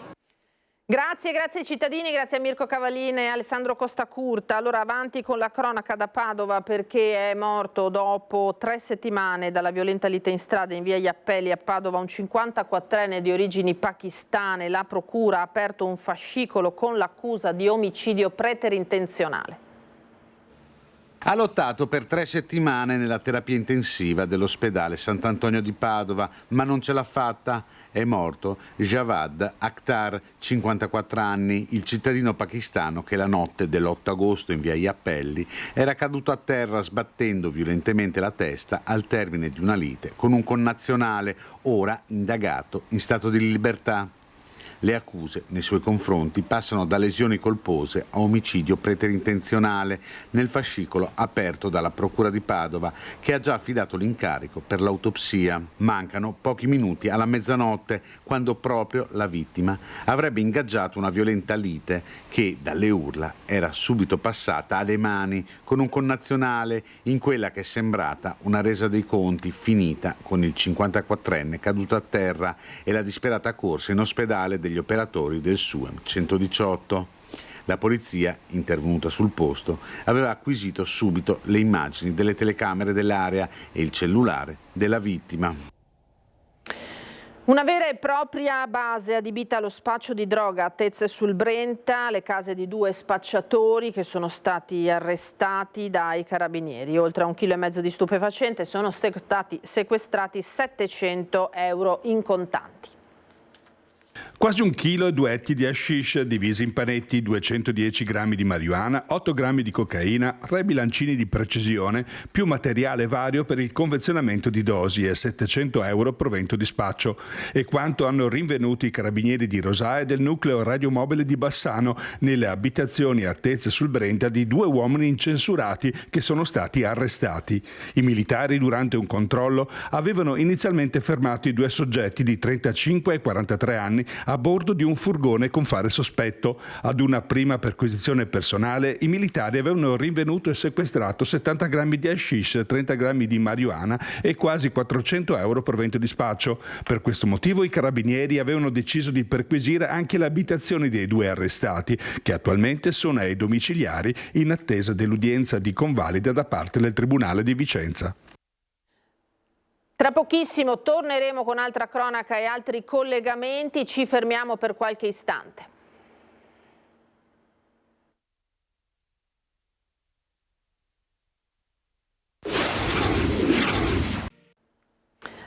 [SPEAKER 1] Grazie ai cittadini, grazie a Mirko Cavallin e Alessandro Costacurta. Allora avanti con la cronaca da Padova, perché è morto dopo 3 settimane dalla violenta lite in strada in via Gli Appelli a Padova un 54enne di origini pakistane. La procura ha aperto un fascicolo con l'accusa di omicidio preterintenzionale.
[SPEAKER 12] Ha lottato per 3 settimane nella terapia intensiva dell'ospedale Sant'Antonio di Padova, ma non ce l'ha fatta. È morto Javad Akhtar, 54 anni, il cittadino pakistano che la notte dell'8 agosto in via Gli Appelli era caduto a terra sbattendo violentemente la testa al termine di una lite con un connazionale, ora indagato in stato di libertà. Le accuse nei suoi confronti passano da lesioni colpose a omicidio preterintenzionale nel fascicolo aperto dalla Procura di Padova, che ha già affidato l'incarico per l'autopsia. Mancano pochi minuti alla mezzanotte, quando proprio la vittima avrebbe ingaggiato una violenta lite che, dalle urla, era subito passata alle mani con un connazionale in quella che è sembrata una resa dei conti finita con il 54enne caduto a terra e la disperata corsa in ospedale degli operatori del SUEM 118. La polizia, intervenuta sul posto, aveva acquisito subito le immagini delle telecamere dell'area e il cellulare della vittima.
[SPEAKER 1] Una vera e propria base adibita allo spaccio di droga a Tezze sul Brenta, le case di 2 spacciatori che sono stati arrestati dai carabinieri. Oltre a 1,5 kg di stupefacente sono stati sequestrati 700 euro in contanti.
[SPEAKER 13] Quasi 1 chilo e 2 etti di hashish divisi in panetti, 210 grammi di marijuana, 8 grammi di cocaina, 3 bilancini di precisione, più materiale vario per il convenzionamento di dosi e 700 euro provento di spaccio. E quanto hanno rinvenuto i carabinieri di Rosà e del nucleo radiomobile di Bassano nelle abitazioni a Tezze sul Brenta di 2 uomini incensurati che sono stati arrestati. I militari durante un controllo avevano inizialmente fermato i 2 soggetti di 35 e 43 anni a bordo di un furgone con fare sospetto. Ad una prima perquisizione personale, i militari avevano rinvenuto e sequestrato 70 grammi di hashish, 30 grammi di marijuana e quasi 400 euro provento di spaccio. Per questo motivo i carabinieri avevano deciso di perquisire anche le abitazioni dei 2 arrestati, che attualmente sono ai domiciliari in attesa dell'udienza di convalida da parte del Tribunale di Vicenza.
[SPEAKER 1] Tra pochissimo torneremo con altra cronaca e altri collegamenti, ci fermiamo per qualche istante.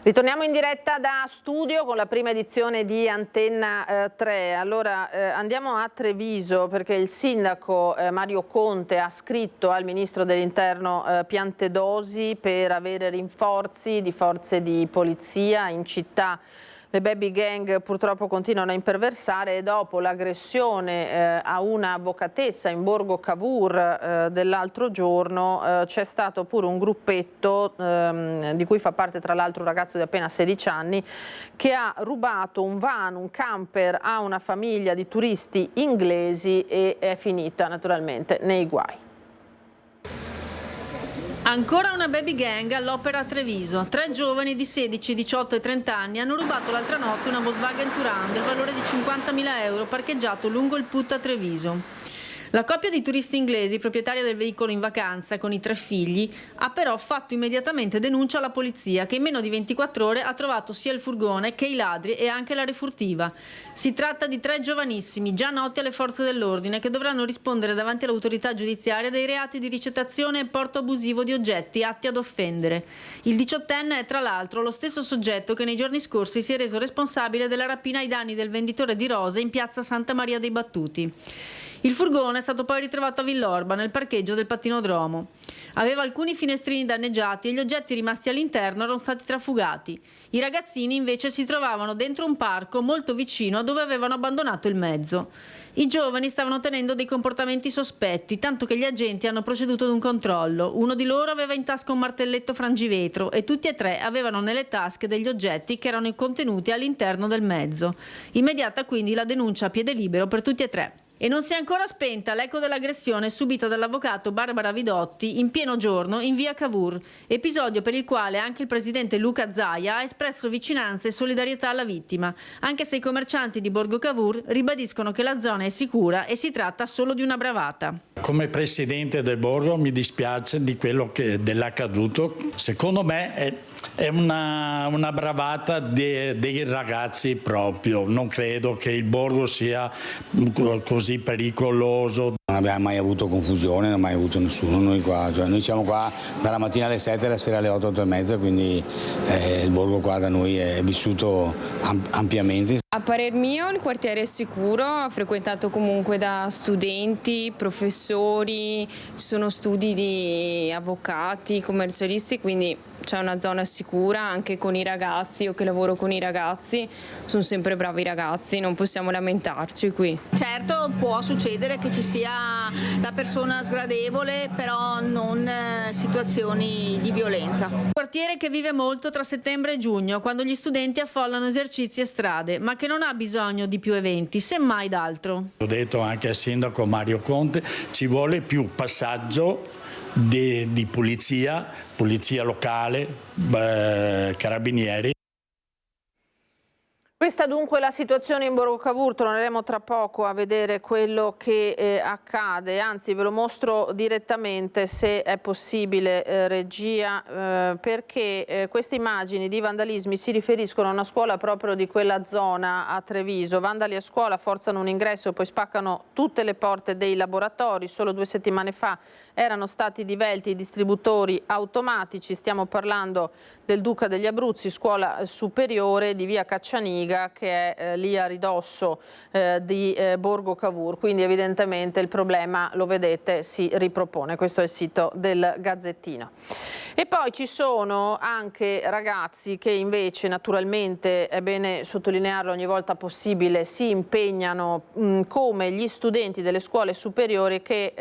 [SPEAKER 1] Ritorniamo in diretta da studio con la prima edizione di Antenna 3. Allora andiamo a Treviso perché il sindaco Mario Conte ha scritto al ministro dell'Interno Piantedosi per avere rinforzi di forze di polizia in città. Le baby gang purtroppo continuano a imperversare e dopo l'aggressione a una avvocatessa in Borgo Cavour dell'altro giorno c'è stato pure un gruppetto di cui fa parte tra l'altro un ragazzo di appena 16 anni che ha rubato un van, un camper a una famiglia di turisti inglesi e è finita naturalmente nei guai.
[SPEAKER 10] Ancora una baby gang all'opera a Treviso. 3 giovani di 16, 18 e 30 anni hanno rubato l'altra notte una Volkswagen Touran del valore di 50.000 euro parcheggiato lungo il Put a Treviso. La coppia di turisti inglesi, proprietaria del veicolo in vacanza con i 3 figli, ha però fatto immediatamente denuncia alla polizia che in meno di 24 ore ha trovato sia il furgone che i ladri e anche la refurtiva. Si tratta di 3 giovanissimi già noti alle forze dell'ordine che dovranno rispondere davanti all'autorità giudiziaria dei reati di ricettazione e porto abusivo di oggetti atti ad offendere. Il 18enne è tra l'altro lo stesso soggetto che nei giorni scorsi si è reso responsabile della rapina ai danni del venditore di rose in piazza Santa Maria dei Battuti. Il furgone è stato poi ritrovato a Villorba, nel parcheggio del Patinodromo. Aveva alcuni finestrini danneggiati e gli oggetti rimasti all'interno erano stati trafugati. I ragazzini invece si trovavano dentro un parco molto vicino a dove avevano abbandonato il mezzo. I giovani stavano tenendo dei comportamenti sospetti, tanto che gli agenti hanno proceduto ad un controllo. Uno di loro aveva in tasca un martelletto frangivetro e tutti e 3 avevano nelle tasche degli oggetti che erano contenuti all'interno del mezzo. Immediata quindi la denuncia a piede libero per tutti e 3. E non si è ancora spenta l'eco dell'aggressione subita dall'avvocato Barbara Vidotti in pieno giorno in via Cavour, episodio per il quale anche il presidente Luca Zaia ha espresso vicinanza e solidarietà alla vittima, anche se i commercianti di Borgo Cavour ribadiscono che la zona è sicura e si tratta solo di una bravata.
[SPEAKER 14] Come presidente del Borgo mi dispiace di quello dell'accaduto. Secondo me è una bravata dei ragazzi proprio. Non credo che il Borgo sia così pericoloso.
[SPEAKER 15] Non abbiamo mai avuto confusione, non ha mai avuto nessuno noi qua. Noi siamo qua dalla mattina alle 7 e la sera alle 8, 8 e mezza, quindi il Borgo qua da noi è vissuto ampiamente.
[SPEAKER 16] A parer mio il quartiere è sicuro, frequentato comunque da studenti, professori, ci sono studi di avvocati, commercialisti, quindi c'è una zona sicura anche con i ragazzi. Io che lavoro con i ragazzi, sono sempre bravi ragazzi, non possiamo lamentarci qui.
[SPEAKER 17] Certo, può succedere che ci sia la persona sgradevole, però non situazioni di violenza.
[SPEAKER 10] Un quartiere che vive molto tra settembre e giugno, quando gli studenti affollano esercizi e strade, ma che non ha bisogno di più eventi, semmai d'altro.
[SPEAKER 14] Ho detto anche al sindaco Mario Conte, ci vuole più passaggio di polizia locale, carabinieri.
[SPEAKER 1] Questa dunque è la situazione in Borgo Cavour, torneremo tra poco a vedere quello che accade, anzi ve lo mostro direttamente se è possibile regia, perché queste immagini di vandalismi si riferiscono a una scuola proprio di quella zona a Treviso. Vandali a scuola forzano un ingresso, poi spaccano tutte le porte dei laboratori. Solo 2 settimane fa erano stati divelti i distributori automatici, stiamo parlando del Duca degli Abruzzi, scuola superiore di via Caccianiga, Loriga, che è lì a ridosso di Borgo Cavour, quindi evidentemente il problema, lo vedete, si ripropone. Questo è il sito del Gazzettino. E poi ci sono anche ragazzi che invece, naturalmente è bene sottolinearlo ogni volta possibile, si impegnano come gli studenti delle scuole superiori che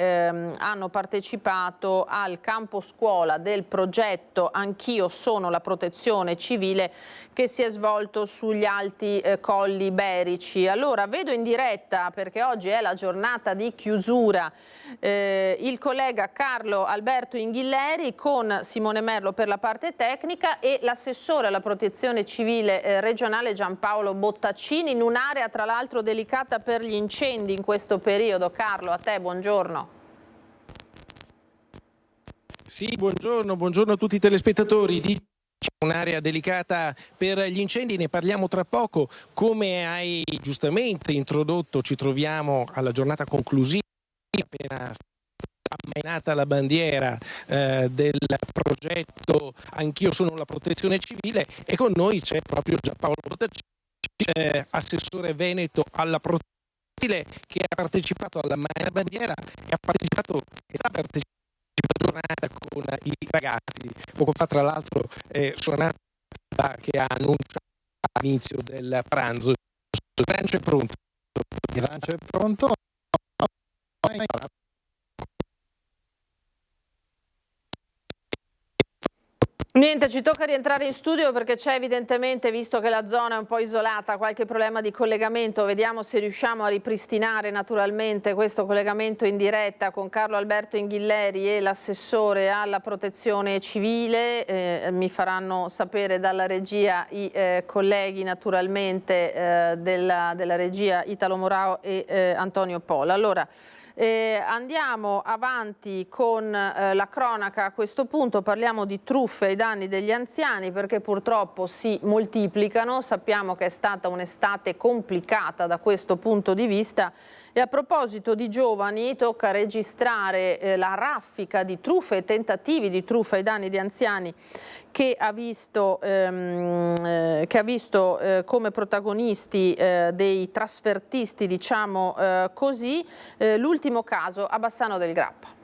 [SPEAKER 1] hanno partecipato al campo scuola del progetto Anch'io sono la protezione civile, che si è svolto sugli Alti Colli Iberici. Allora vedo in diretta, perché oggi è la giornata di chiusura, il collega Carlo Alberto Inghilleri con Simone Merlo per la parte tecnica e l'assessore alla protezione civile regionale Giampaolo Bottaccini, in un'area tra l'altro delicata per gli incendi in questo periodo. Carlo, a te buongiorno.
[SPEAKER 18] Sì, buongiorno a tutti i telespettatori. Un'area delicata per gli incendi, ne parliamo tra poco. Come hai giustamente introdotto, ci troviamo alla giornata conclusiva, appena ammainata la bandiera del progetto Anch'io sono la protezione civile, e con noi c'è proprio Giampaolo Bottaccini, assessore veneto alla protezione civile, che ha partecipato alla bandiera e sta partecipando giornata con i ragazzi. Poco fa tra l'altro suonata che ha annunciato l'inizio del pranzo. Il pranzo è pronto. Il pranzo è pronto.
[SPEAKER 1] Niente, ci tocca rientrare in studio perché c'è evidentemente, visto che la zona è un po' isolata, qualche problema di collegamento. Vediamo se riusciamo a ripristinare naturalmente questo collegamento in diretta con Carlo Alberto Inghilleri e l'assessore alla protezione civile. Mi faranno sapere dalla regia i colleghi naturalmente della regia Italo Morao e Antonio Pola. Allora, andiamo avanti con la cronaca. A questo punto parliamo di truffe ai danni degli anziani, perché purtroppo si moltiplicano. Sappiamo che è stata un'estate complicata da questo punto di vista, e a proposito di giovani tocca registrare la raffica di truffe e tentativi di truffa ai danni di anziani che ha visto come protagonisti dei trasfertisti, diciamo così. L'ultimo caso a Bassano del Grappa.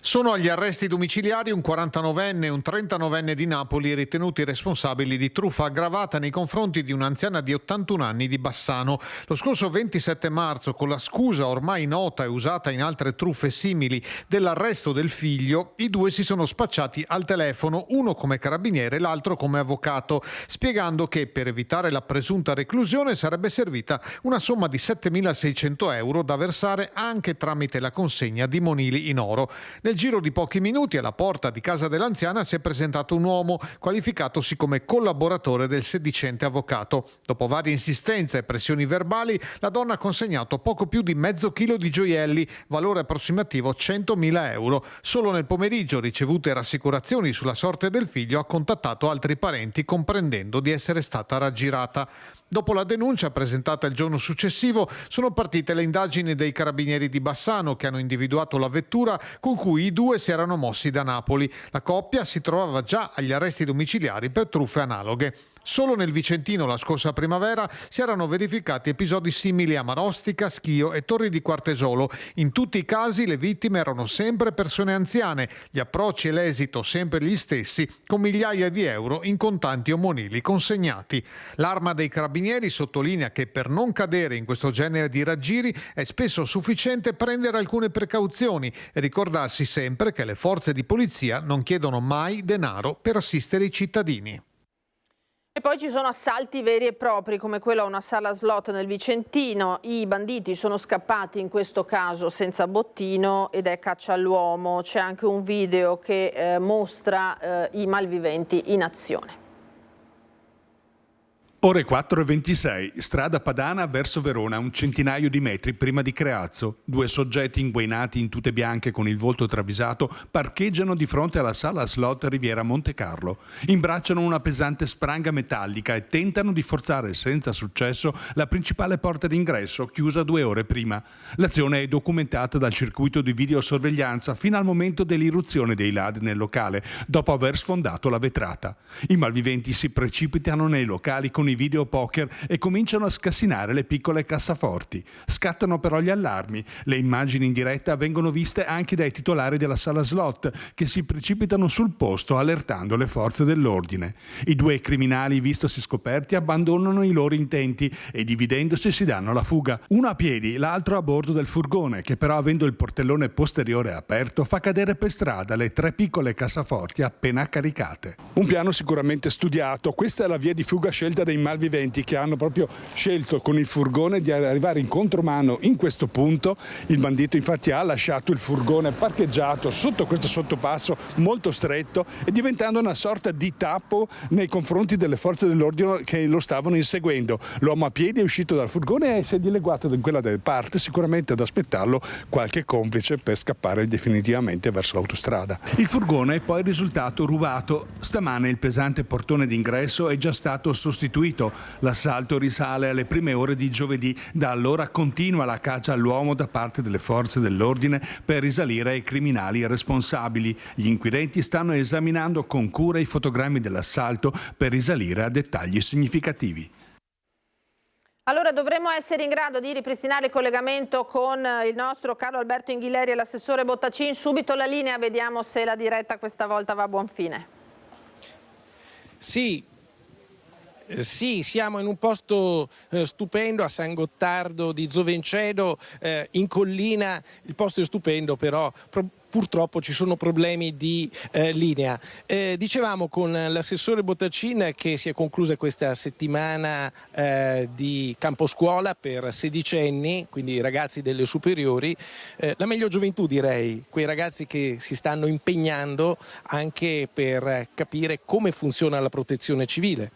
[SPEAKER 4] Sono agli arresti domiciliari un 49enne e un 39enne di Napoli, ritenuti responsabili di truffa aggravata nei confronti di un'anziana di 81 anni di Bassano. Lo scorso 27 marzo, con la scusa ormai nota e usata in altre truffe simili dell'arresto del figlio, i due si sono spacciati al telefono, uno come carabiniere e l'altro come avvocato, spiegando che per evitare la presunta reclusione sarebbe servita una somma di 7.600 euro da versare anche tramite la consegna di monili in oro. Nel giro di pochi minuti alla porta di casa dell'anziana si è presentato un uomo qualificatosi come collaboratore del sedicente avvocato. Dopo varie insistenze e pressioni verbali, la donna ha consegnato poco più di mezzo chilo di gioielli, valore approssimativo 100.000 euro. Solo nel pomeriggio, ricevute rassicurazioni sulla sorte del figlio, ha contattato altri parenti, comprendendo di essere stata raggirata. Dopo la denuncia presentata il giorno successivo, sono partite le indagini dei carabinieri di Bassano, che hanno individuato la vettura con cui i due si erano mossi da Napoli. La coppia si trovava già agli arresti domiciliari per truffe analoghe. Solo nel Vicentino la scorsa primavera si erano verificati episodi simili a Marostica, Schio e Torri di Quartesolo. In tutti i casi le vittime erano sempre persone anziane, gli approcci e l'esito sempre gli stessi, con migliaia di euro in contanti o monili consegnati. L'Arma dei Carabinieri sottolinea che per non cadere in questo genere di raggiri è spesso sufficiente prendere alcune precauzioni e ricordarsi sempre che le forze di polizia non chiedono mai denaro per assistere i cittadini.
[SPEAKER 1] E poi ci sono assalti veri e propri, come quello a una sala slot nel Vicentino. I banditi sono scappati in questo caso senza bottino ed è caccia all'uomo. C'è anche un video che mostra i malviventi in azione.
[SPEAKER 13] Ore 4:26, strada padana verso Verona, un centinaio di metri prima di Creazzo. 2 soggetti inguainati in tute bianche con il volto travisato parcheggiano di fronte alla sala slot Riviera Monte Carlo. Imbracciano una pesante spranga metallica e tentano di forzare senza successo la principale porta d'ingresso, chiusa 2 ore prima. L'azione è documentata dal circuito di videosorveglianza fino al momento dell'irruzione dei ladri nel locale, dopo aver sfondato la vetrata. I malviventi si precipitano nei locali con i videopoker e cominciano a scassinare le piccole cassaforti. Scattano però gli allarmi. Le immagini in diretta vengono viste anche dai titolari della sala slot, che si precipitano sul posto allertando le forze dell'ordine. I 2 criminali, vistosi scoperti, abbandonano i loro intenti e dividendosi si danno la fuga. Uno a piedi, l'altro a bordo del furgone, che però, avendo il portellone posteriore aperto, fa cadere per strada le 3 piccole cassaforti appena caricate. Un piano sicuramente studiato. Questa è la via di fuga scelta dai malviventi, che hanno proprio scelto con il furgone di arrivare in contromano in questo punto. Il bandito infatti ha lasciato il furgone parcheggiato sotto questo sottopasso molto stretto e diventando una sorta di tappo nei confronti delle forze dell'ordine che lo stavano inseguendo. L'uomo a piedi è uscito dal furgone e si è dileguato in quella del parte, sicuramente ad aspettarlo qualche complice per scappare definitivamente verso l'autostrada. Il furgone è poi risultato rubato. Stamane il pesante portone d'ingresso è già stato sostituito. L'assalto risale alle prime ore di giovedì. Da allora continua la caccia all'uomo da parte delle forze dell'ordine per risalire ai criminali responsabili. Gli inquirenti stanno esaminando con cura i fotogrammi dell'assalto per risalire a dettagli significativi.
[SPEAKER 1] Allora dovremmo essere in grado di ripristinare il collegamento con il nostro Carlo Alberto Inghileri e l'assessore Bottacin. Subito la linea, vediamo se la diretta questa volta va a buon fine.
[SPEAKER 18] Sì, siamo in un posto stupendo a San Gottardo di Zovencedo, in collina. Il posto è stupendo, però purtroppo ci sono problemi di linea. Dicevamo con l'assessore Bottacin che si è conclusa questa settimana di camposcuola per sedicenni, quindi ragazzi delle superiori, la meglio gioventù direi, quei ragazzi che si stanno impegnando anche per capire come funziona la protezione civile.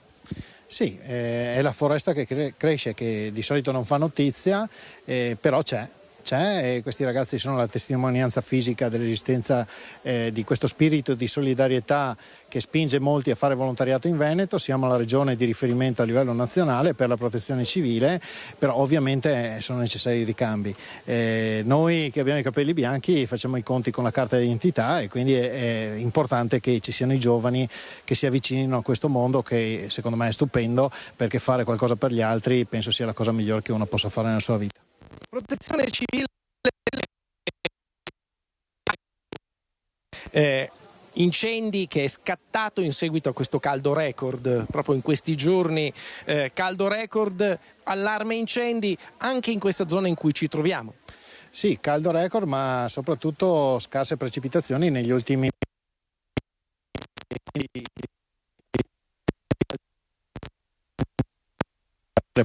[SPEAKER 19] Sì, è la foresta che cresce, che di solito non fa notizia, però c'è e questi ragazzi sono la testimonianza fisica dell'esistenza di questo spirito di solidarietà che spinge molti a fare volontariato in Veneto. Siamo la regione di riferimento a livello nazionale per la protezione civile, però ovviamente sono necessari i ricambi. Noi che abbiamo i capelli bianchi facciamo i conti con la carta d'identità e quindi è importante che ci siano i giovani che si avvicinino a questo mondo che secondo me è stupendo, perché fare qualcosa per gli altri penso sia la cosa migliore che uno possa fare nella sua vita.
[SPEAKER 18] Protezione civile, incendi che è scattato in seguito a questo caldo record, proprio in questi giorni, caldo record, allarme incendi anche in questa zona in cui ci troviamo.
[SPEAKER 19] Sì, caldo record, ma soprattutto scarse precipitazioni negli ultimi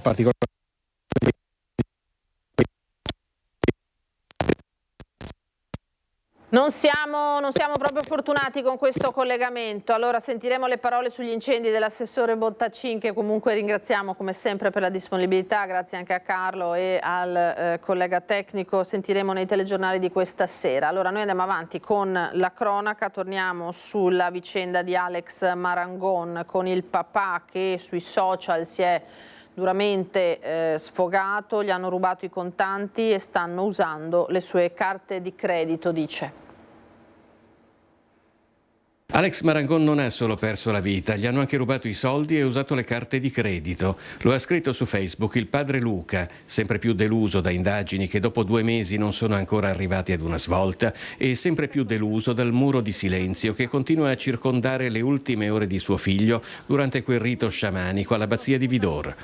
[SPEAKER 19] particolari.
[SPEAKER 1] Non siamo proprio fortunati con questo collegamento. Allora sentiremo le parole sugli incendi dell'assessore Bottacin, che comunque ringraziamo come sempre per la disponibilità, grazie anche a Carlo e al collega tecnico. Sentiremo nei telegiornali di questa sera. Allora noi andiamo avanti con la cronaca, torniamo sulla vicenda di Alex Marangon con il papà che sui social si è duramente sfogato, gli hanno rubato i contanti e stanno usando le sue carte di credito, dice.
[SPEAKER 20] Alex Marangon non ha solo perso la vita, gli hanno anche rubato i soldi e usato le carte di credito. Lo ha scritto su Facebook il padre Luca, sempre più deluso da indagini che dopo 2 mesi non sono ancora arrivati ad una svolta e sempre più deluso dal muro di silenzio che continua a circondare le ultime ore di suo figlio durante quel rito sciamanico all'abbazia di Vidor.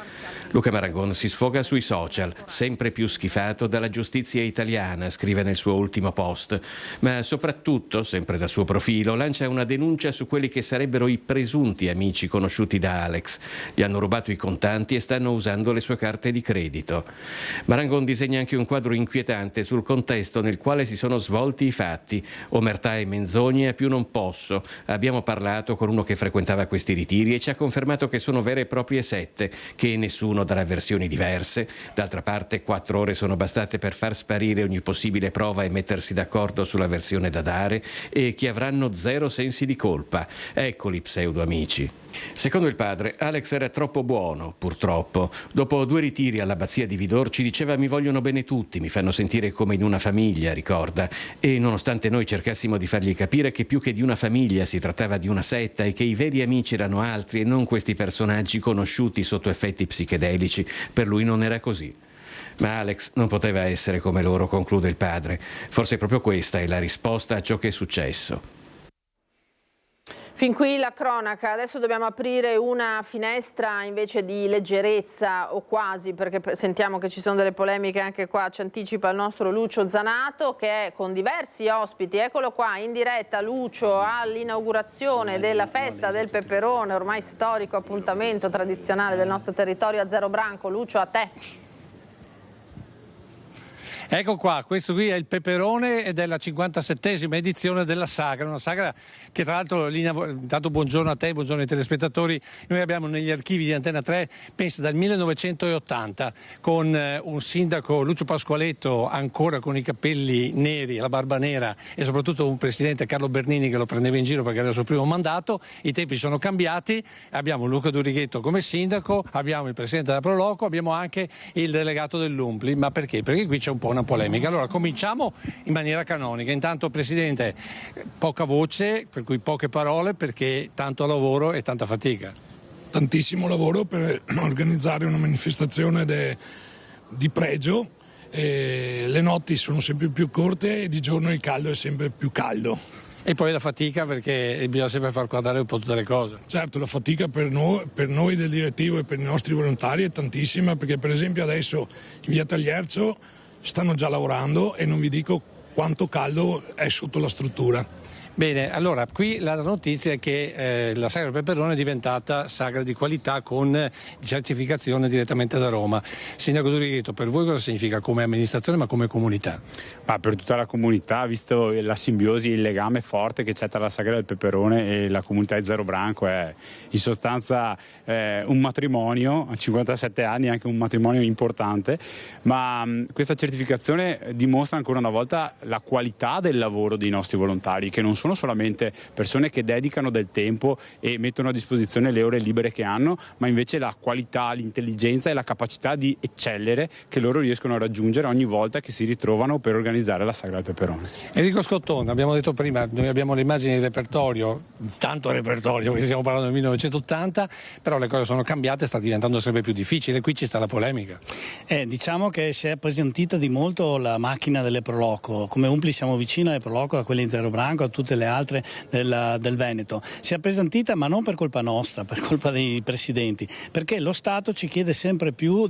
[SPEAKER 20] Luca Marangon si sfoga sui social, sempre più schifato dalla giustizia italiana, scrive nel suo ultimo post, ma soprattutto, sempre dal suo profilo, lancia una denuncia su quelli che sarebbero i presunti amici conosciuti da Alex. Gli hanno rubato i contanti e stanno usando le sue carte di credito. Marangon disegna anche un quadro inquietante sul contesto nel quale si sono svolti i fatti. Omertà e menzogne a più non posso. Abbiamo parlato con uno che frequentava questi ritiri e ci ha confermato che sono vere e proprie sette, che nessuno darà versioni diverse. D'altra parte 4 ore sono bastate per far sparire ogni possibile prova e mettersi d'accordo sulla versione da dare, e che avranno 0 sensi di colpa. Eccoli pseudo amici. Secondo il padre, Alex era troppo buono, purtroppo. Dopo 2 ritiri all'abbazia di Vidor ci diceva: mi vogliono bene tutti, mi fanno sentire come in una famiglia, ricorda. E nonostante noi cercassimo di fargli capire che più che di una famiglia si trattava di una setta e che i veri amici erano altri e non questi personaggi conosciuti sotto effetti psichedelici, per lui non era così. Ma Alex non poteva essere come loro, conclude il padre. Forse proprio questa è la risposta a ciò che è successo.
[SPEAKER 1] Fin qui la cronaca. Adesso dobbiamo aprire una finestra invece di leggerezza, o quasi, perché sentiamo che ci sono delle polemiche anche qua. Ci anticipa il nostro Lucio Zanato, che è con diversi ospiti. Eccolo qua in diretta, Lucio, all'inaugurazione della festa del peperone, ormai storico appuntamento tradizionale del nostro territorio a Zero Branco. Lucio, a te.
[SPEAKER 21] Ecco qua, questo qui è il peperone ed è la 57esima edizione della sagra, una sagra che tra l'altro, intanto buongiorno a te, buongiorno ai telespettatori, noi abbiamo negli archivi di Antena 3, pensa dal 1980, con un sindaco, Lucio Pasqualetto, ancora con i capelli neri, la barba nera, e soprattutto un presidente, Carlo Bernini, che lo prendeva in giro perché era il suo primo mandato. I tempi sono cambiati, abbiamo Luca Durighetto come sindaco, abbiamo il presidente della Proloco, abbiamo anche il delegato dell'Umpli. Ma perché? Perché qui c'è un po' una polemica. Allora cominciamo in maniera canonica. Intanto, Presidente, poca voce, per cui poche parole, perché tanto lavoro e tanta fatica.
[SPEAKER 22] Tantissimo lavoro per organizzare una manifestazione di pregio. Le notti sono sempre più corte e di giorno il caldo è sempre più caldo.
[SPEAKER 21] E poi la fatica, perché bisogna sempre far quadrare un po' tutte le cose.
[SPEAKER 22] Certo, la fatica per noi del direttivo e per i nostri volontari è tantissima, perché per esempio adesso in via Tagliercio stanno già lavorando e non vi dico quanto caldo è sotto la struttura.
[SPEAKER 21] Bene, allora qui la notizia è che la sagra del peperone è diventata sagra di qualità con certificazione direttamente da Roma. Sindaco Durighetto, per voi cosa significa come amministrazione ma come comunità?
[SPEAKER 23] Per tutta la comunità, visto la simbiosi, il legame forte che c'è tra la sagra del peperone e la comunità di Zero Branco, è in sostanza un matrimonio, a 57 anni anche un matrimonio importante, ma questa certificazione dimostra ancora una volta la qualità del lavoro dei nostri volontari, che non sono solamente persone che dedicano del tempo e mettono a disposizione le ore libere che hanno, ma invece la qualità, l'intelligenza e la capacità di eccellere che loro riescono a raggiungere ogni volta che si ritrovano per organizzare la sagra del peperone.
[SPEAKER 21] Enrico Scotton, abbiamo detto prima, noi abbiamo le immagini del repertorio, tanto repertorio, perché stiamo parlando del 1980, però le cose sono cambiate, sta diventando sempre più difficile, qui ci sta la polemica.
[SPEAKER 24] Diciamo che si è appesantita di molto la macchina delle Proloco. Come Umpli siamo vicini alle Proloco, a quelle in Zero Branco, a tutte le altre del Veneto. Si è appesantita, ma non per colpa nostra, per colpa dei presidenti, perché lo Stato ci chiede sempre più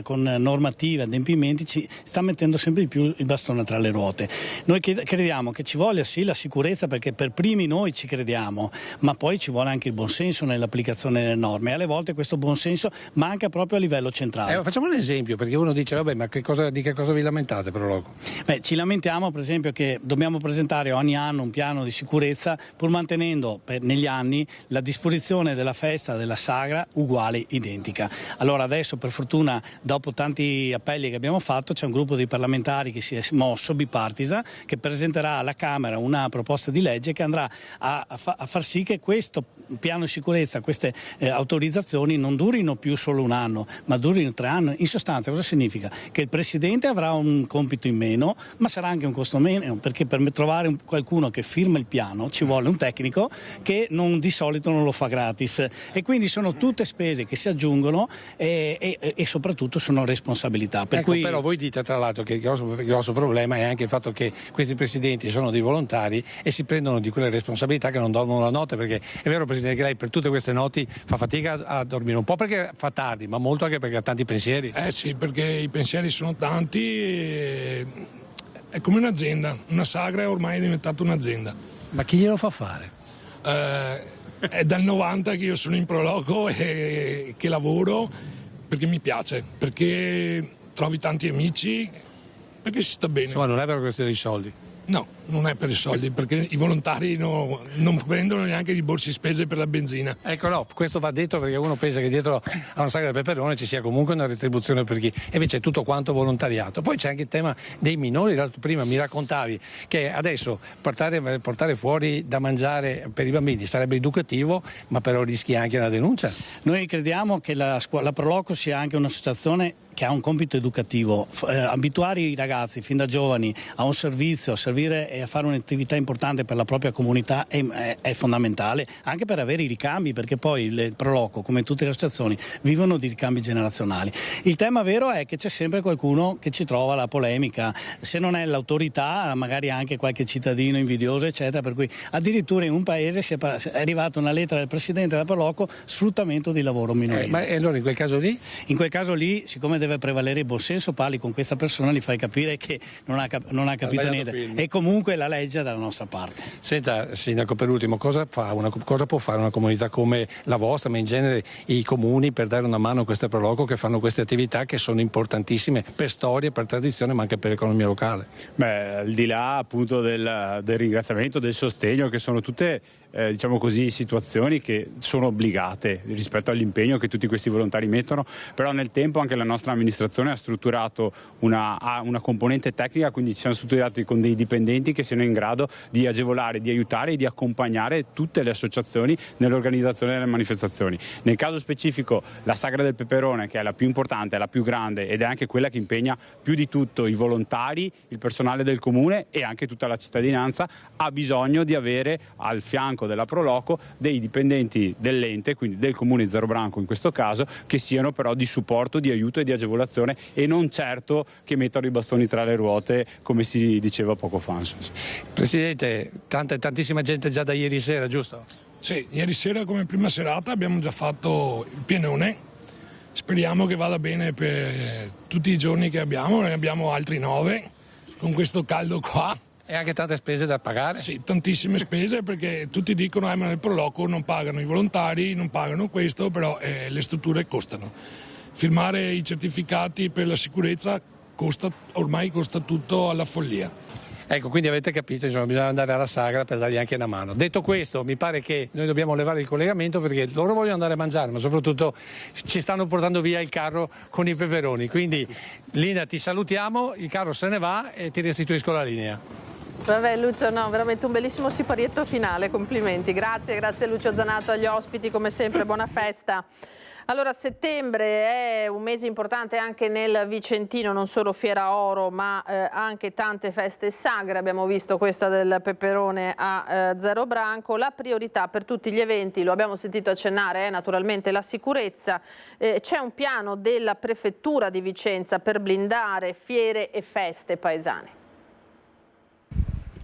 [SPEAKER 24] con normative, adempimenti, ci sta mettendo sempre di più il bastone tra le ruote. Noi crediamo che ci voglia sì la sicurezza, perché per primi noi ci crediamo, ma poi ci vuole anche il buonsenso nell'applicazione delle norme, e alle volte questo buonsenso manca proprio a livello centrale.
[SPEAKER 21] Facciamo un esempio, perché uno dice vabbè, ma di che cosa vi lamentate, Proloco?
[SPEAKER 24] Ci lamentiamo per esempio che dobbiamo presentare ogni anno un piano di sicurezza, pur mantenendo negli anni la disposizione della festa della sagra uguale, identica. Allora adesso, per fortuna, dopo tanti appelli che abbiamo fatto, c'è un gruppo di parlamentari che si è mosso, bipartisan, che presenterà alla Camera una proposta di legge che andrà a far sì che questo piano di sicurezza, queste autorizzazioni non durino più solo un anno, ma durino 3 anni. In sostanza cosa significa? Che il Presidente avrà un compito in meno, ma sarà anche un costo meno, perché per trovare qualcuno che firma il piano ci vuole un tecnico che di solito non lo fa gratis, e quindi sono tutte spese che si aggiungono e soprattutto sono responsabilità.
[SPEAKER 21] Però voi dite tra l'altro che il grosso problema è anche il fatto che questi presidenti sono dei volontari e si prendono di quelle responsabilità che non dormono la notte, perché è vero, Presidente, che lei per tutte queste notti fa fatica a dormire, un po' perché fa tardi, ma molto anche perché ha tanti pensieri.
[SPEAKER 22] Sì, perché i pensieri sono tanti e è come un'azienda, una sagra è ormai diventata un'azienda.
[SPEAKER 21] Ma chi glielo fa fare?
[SPEAKER 22] È dal 90 che io sono in Proloco e che lavoro perché mi piace, perché trovi tanti amici, perché si sta bene.
[SPEAKER 21] Insomma, non è per questione di soldi.
[SPEAKER 22] No, non è per i soldi, perché i volontari non prendono neanche i borsi spese per la benzina.
[SPEAKER 21] Ecco, no, questo va detto perché uno pensa che dietro a una sagra del peperone ci sia comunque una retribuzione per chi, e invece è tutto quanto volontariato. Poi c'è anche il tema dei minori, prima mi raccontavi che adesso portare fuori da mangiare per i bambini sarebbe educativo, ma però rischi anche una denuncia.
[SPEAKER 24] Noi crediamo che la Proloco sia anche un'associazione che ha un compito educativo, abituare i ragazzi fin da giovani a un servizio, a servire e a fare un'attività importante per la propria comunità è fondamentale, anche per avere i ricambi, perché poi il Proloco, come tutte le associazioni, vivono di ricambi generazionali. Il tema vero è che c'è sempre qualcuno che ci trova la polemica, se non è l'autorità, magari anche qualche cittadino invidioso, eccetera, per cui addirittura in un paese è arrivata una lettera del Presidente della Proloco, sfruttamento di lavoro minorile.
[SPEAKER 21] Ma allora in quel caso lì?
[SPEAKER 24] In quel caso lì, siccome deve prevalere il buon senso, parli con questa persona, gli fai capire che non ha capito niente, e comunque la legge è dalla nostra parte.
[SPEAKER 21] Senta, Sindaco, per ultimo, cosa può fare una comunità come la vostra, ma in genere i comuni, per dare una mano a queste Proloco che fanno queste attività che sono importantissime per storia, per tradizione, ma anche per l'economia locale?
[SPEAKER 23] Al di là appunto del ringraziamento, del sostegno, che sono tutte diciamo così, situazioni che sono obbligate rispetto all'impegno che tutti questi volontari mettono, però nel tempo anche la nostra amministrazione ha strutturato una componente tecnica, quindi ci siamo strutturati con dei dipendenti che siano in grado di agevolare, di aiutare e di accompagnare tutte le associazioni nell'organizzazione delle manifestazioni. Nel caso specifico la Sagra del Peperone, che è la più importante, è la più grande ed è anche quella che impegna più di tutto i volontari, il personale del comune e anche tutta la cittadinanza, ha bisogno di avere al fianco della Proloco dei dipendenti dell'ente, quindi del comune di Zerobranco in questo caso, che siano però di supporto, di aiuto e di agevolazione, e non certo che mettano i bastoni tra le ruote come si diceva poco fa.
[SPEAKER 21] Presidente, tantissima gente già da ieri sera, giusto?
[SPEAKER 22] Sì, ieri sera come prima serata abbiamo già fatto il pienone, speriamo che vada bene per tutti i giorni che abbiamo, ne abbiamo altri 9 con questo caldo qua.
[SPEAKER 21] E anche tante spese da pagare?
[SPEAKER 22] Sì, tantissime spese, perché tutti dicono ma nel Proloco non pagano i volontari, non pagano questo, però le strutture costano. Firmare i certificati per la sicurezza ormai costa tutto alla follia.
[SPEAKER 21] Ecco, quindi avete capito, insomma, bisogna andare alla Sagra per dargli anche una mano. Detto questo, mi pare che noi dobbiamo levare il collegamento perché loro vogliono andare a mangiare, ma soprattutto ci stanno portando via il carro con i peperoni. Quindi, Lina, ti salutiamo, il carro se ne va e ti restituisco la linea.
[SPEAKER 1] Vabbè Lucio, no, veramente un bellissimo siparietto finale, complimenti. Grazie Lucio Zanato, agli ospiti come sempre, buona festa. Allora, settembre è un mese importante anche nel Vicentino, non solo Fiera Oro, ma anche tante feste e sagre. Abbiamo visto questa del peperone a Zerobranco. La priorità per tutti gli eventi, lo abbiamo sentito accennare, è naturalmente la sicurezza. C'è un piano della Prefettura di Vicenza per blindare fiere e feste paesane.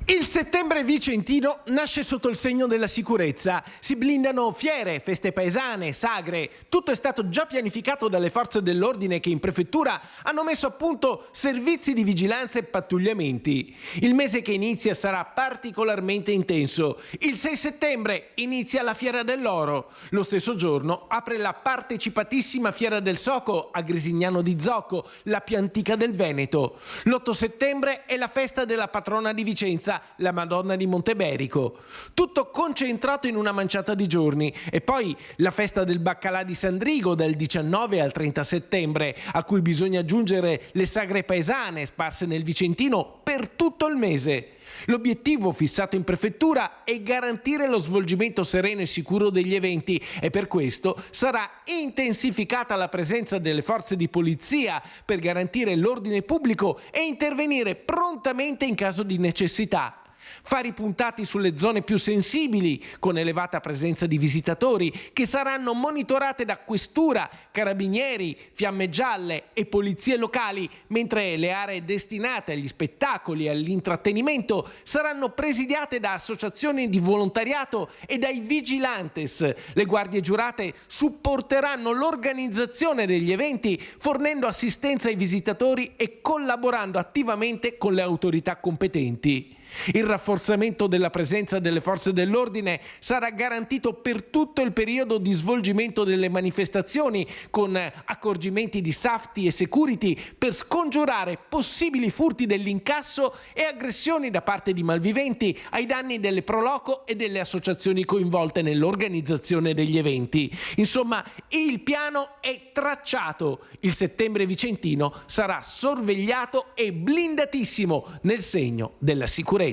[SPEAKER 2] Il settembre vicentino nasce sotto il segno della sicurezza. Si blindano fiere, feste paesane, sagre. Tutto è stato già pianificato dalle forze dell'ordine che in prefettura hanno messo a punto servizi di vigilanza e pattugliamenti. Il mese che inizia sarà particolarmente intenso. Il 6 settembre inizia la Fiera dell'Oro. Lo stesso giorno apre la partecipatissima Fiera del Soco a Grisignano di Zocco, la più antica del Veneto. L'8 settembre è la festa della patrona di Vicenza, la Madonna di Monteberico. Tutto concentrato in una manciata di giorni. E poi la festa del baccalà di Sandrigo dal 19 al 30 settembre, a cui bisogna aggiungere le sagre paesane sparse nel Vicentino per tutto il mese. L'obiettivo fissato in prefettura è garantire lo svolgimento sereno e sicuro degli eventi e per questo sarà intensificata la presenza delle forze di polizia per garantire l'ordine pubblico e intervenire prontamente in caso di necessità. Fari puntati sulle zone più sensibili, con elevata presenza di visitatori, che saranno monitorate da questura, carabinieri, fiamme gialle e polizie locali, mentre le aree destinate agli spettacoli e all'intrattenimento saranno presidiate da associazioni di volontariato e dai vigilantes. Le guardie giurate supporteranno l'organizzazione degli eventi, fornendo assistenza ai visitatori e collaborando attivamente con le autorità competenti. Il rafforzamento della presenza delle forze dell'ordine sarà garantito per tutto il periodo di svolgimento delle manifestazioni, con accorgimenti di safety e security per scongiurare possibili furti dell'incasso e aggressioni da parte di malviventi ai danni delle pro loco e delle associazioni coinvolte nell'organizzazione degli eventi. Insomma, il piano è tracciato. Il settembre vicentino sarà sorvegliato e blindatissimo nel segno della sicurezza.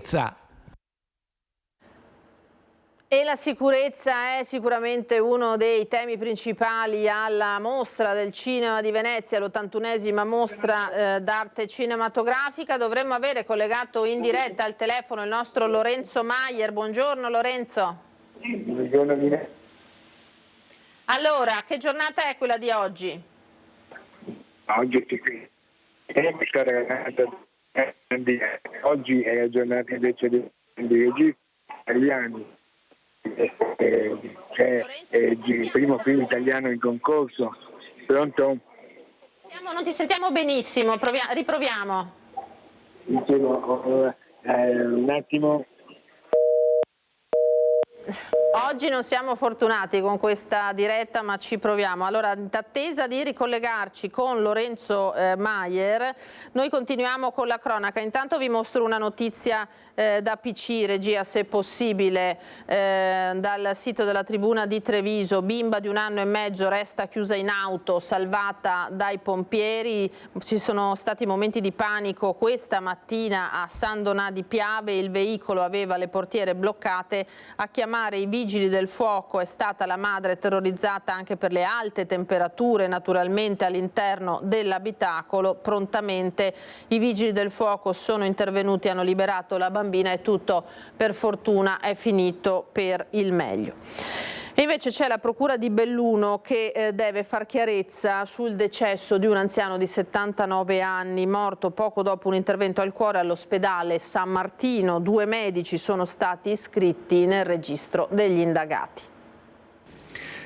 [SPEAKER 1] E la sicurezza è sicuramente uno dei temi principali alla mostra del cinema di Venezia, l'81esima mostra d'arte cinematografica. Dovremmo avere collegato in diretta al telefono il nostro Lorenzo Maier. Buongiorno Lorenzo.
[SPEAKER 3] Buongiorno.
[SPEAKER 1] Allora, che giornata è quella di oggi?
[SPEAKER 3] Oggi è la giornata invece dei registi italiani. C'è il primo film italiano in concorso. Pronto?
[SPEAKER 1] Non ti sentiamo benissimo, riproviamo.
[SPEAKER 3] Dicevo, un attimo.
[SPEAKER 1] Oggi non siamo fortunati con questa diretta, ma ci proviamo. Allora, in attesa di ricollegarci con Lorenzo Maier, noi continuiamo con la cronaca. Intanto vi mostro una notizia da PC, regia se possibile, dal sito della Tribuna di Treviso. Bimba di 1 anno e mezzo resta chiusa in auto, salvata dai pompieri. Ci sono stati momenti di panico questa mattina a San Donà di Piave. Il veicolo aveva le portiere bloccate. A chiamare i vigili del fuoco è stata la madre, terrorizzata anche per le alte temperature naturalmente all'interno dell'abitacolo. Prontamente i vigili del fuoco sono intervenuti, hanno liberato la bambina e tutto per fortuna è finito per il meglio. E invece c'è la Procura di Belluno che deve far chiarezza sul decesso di un anziano di 79 anni, morto poco dopo un intervento al cuore all'ospedale San Martino. 2 medici sono stati iscritti nel registro degli indagati.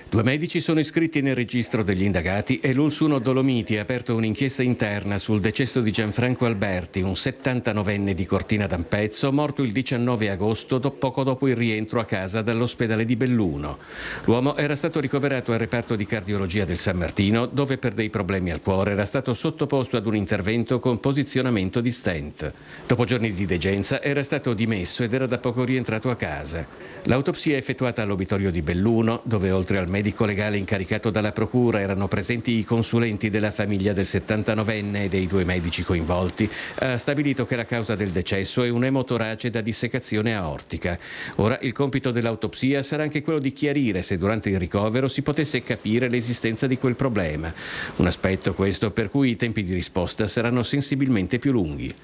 [SPEAKER 20] 2 medici sono iscritti nel registro degli indagati e l'Ulsuno Dolomiti ha aperto un'inchiesta interna sul decesso di Gianfranco Alberti, un 79enne di Cortina d'Ampezzo, morto il 19 agosto poco dopo il rientro a casa dall'ospedale di Belluno. L'uomo era stato ricoverato al reparto di cardiologia del San Martino, dove per dei problemi al cuore era stato sottoposto ad un intervento con posizionamento di stent. Dopo giorni di degenza era stato dimesso ed era da poco rientrato a casa. L'autopsia è effettuata all'obitorio di Belluno, dove oltre al medico legale incaricato dalla procura erano presenti i consulenti della famiglia del 79enne e dei 2 medici coinvolti, ha stabilito che la causa del decesso è un'emotorace da dissecazione aortica. Ora il compito dell'autopsia sarà anche quello di chiarire se durante il ricovero si potesse capire l'esistenza di quel problema. Un aspetto questo per cui i tempi di risposta saranno sensibilmente più lunghi.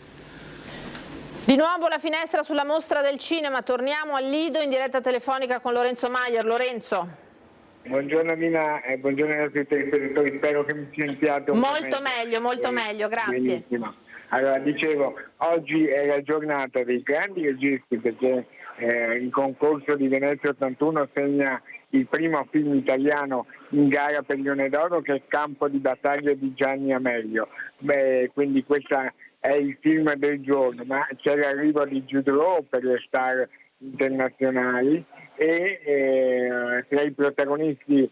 [SPEAKER 1] Di nuovo la finestra sulla mostra del cinema, torniamo al Lido in diretta telefonica con Lorenzo Maier. Lorenzo.
[SPEAKER 3] Buongiorno Mina, buongiorno ai nostri telespettatori, spero che mi sentiate
[SPEAKER 1] molto meglio, grazie.
[SPEAKER 3] Benissimo. Allora, dicevo, oggi è la giornata dei grandi registi perché il concorso di Venezia 81 segna il primo film italiano in gara per Lione d'Oro, che è Campo di battaglia di Gianni Amelio. Quindi questa è il film del giorno, ma c'è l'arrivo di Jude Law per le star internazionali e tra i protagonisti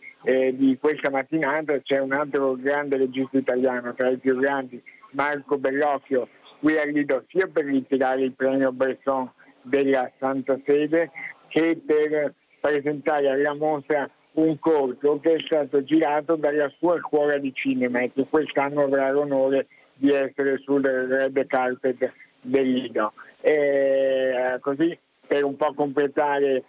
[SPEAKER 3] di questa mattinata c'è un altro grande regista italiano, tra i più grandi, Marco Bellocchio, qui al Lido sia per ritirare il premio Bresson della Santa Sede che per presentare alla mostra un corto che è stato girato dalla sua scuola di cinema e che quest'anno avrà l'onore di essere sul red carpet del Lido. Così per un po' completare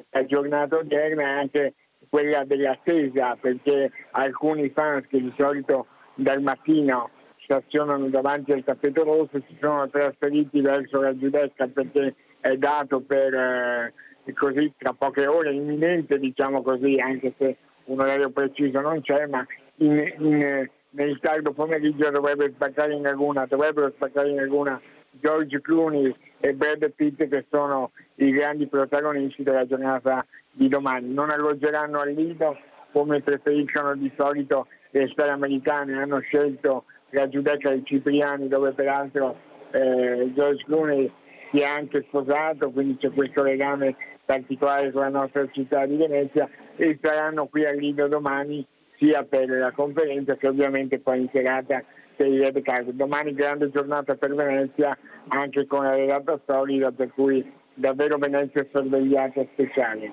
[SPEAKER 3] la giornata odierna anche quella dell'attesa, perché alcuni fans che di solito dal mattino stazionano davanti al tappeto rosso si sono trasferiti verso la Giudecca perché è dato per così tra poche ore, imminente diciamo così, anche se un orario preciso non c'è, ma nel tardo pomeriggio dovrebbero spaccare in laguna George Clooney e Brad Pitt, che sono i grandi protagonisti della giornata di domani. Non alloggeranno al Lido come preferiscono di solito le star americane, hanno scelto la Giudecca dei Cipriani, dove peraltro George Clooney si è anche sposato, quindi c'è questo legame particolare con la nostra città di Venezia, e saranno qui al Lido domani sia per la conferenza che ovviamente poi in serata per il red carpet. Domani grande giornata per Venezia, anche con la regata solida, per cui davvero Venezia è sorvegliata speciale.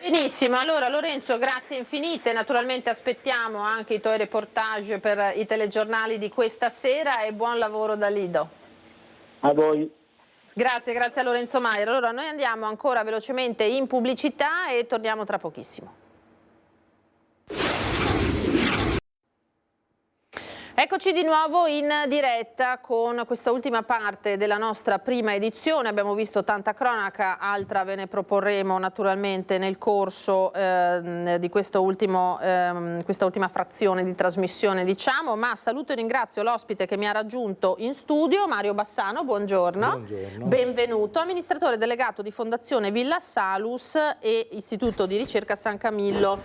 [SPEAKER 1] Benissimo, allora Lorenzo, grazie infinite, naturalmente aspettiamo anche i tuoi reportage per i telegiornali di questa sera e buon lavoro da Lido.
[SPEAKER 3] A voi.
[SPEAKER 1] Grazie a Lorenzo Maier. Allora noi andiamo ancora velocemente in pubblicità e torniamo tra pochissimo. Eccoci di nuovo in diretta con questa ultima parte della nostra prima edizione. Abbiamo visto tanta cronaca, altra ve ne proporremo naturalmente nel corso di questa ultima frazione di trasmissione, diciamo, ma saluto e ringrazio l'ospite che mi ha raggiunto in studio, Mario Bassano, buongiorno.
[SPEAKER 5] Buongiorno.
[SPEAKER 1] Benvenuto, amministratore delegato di Fondazione Villa Salus e Istituto di Ricerca San Camillo.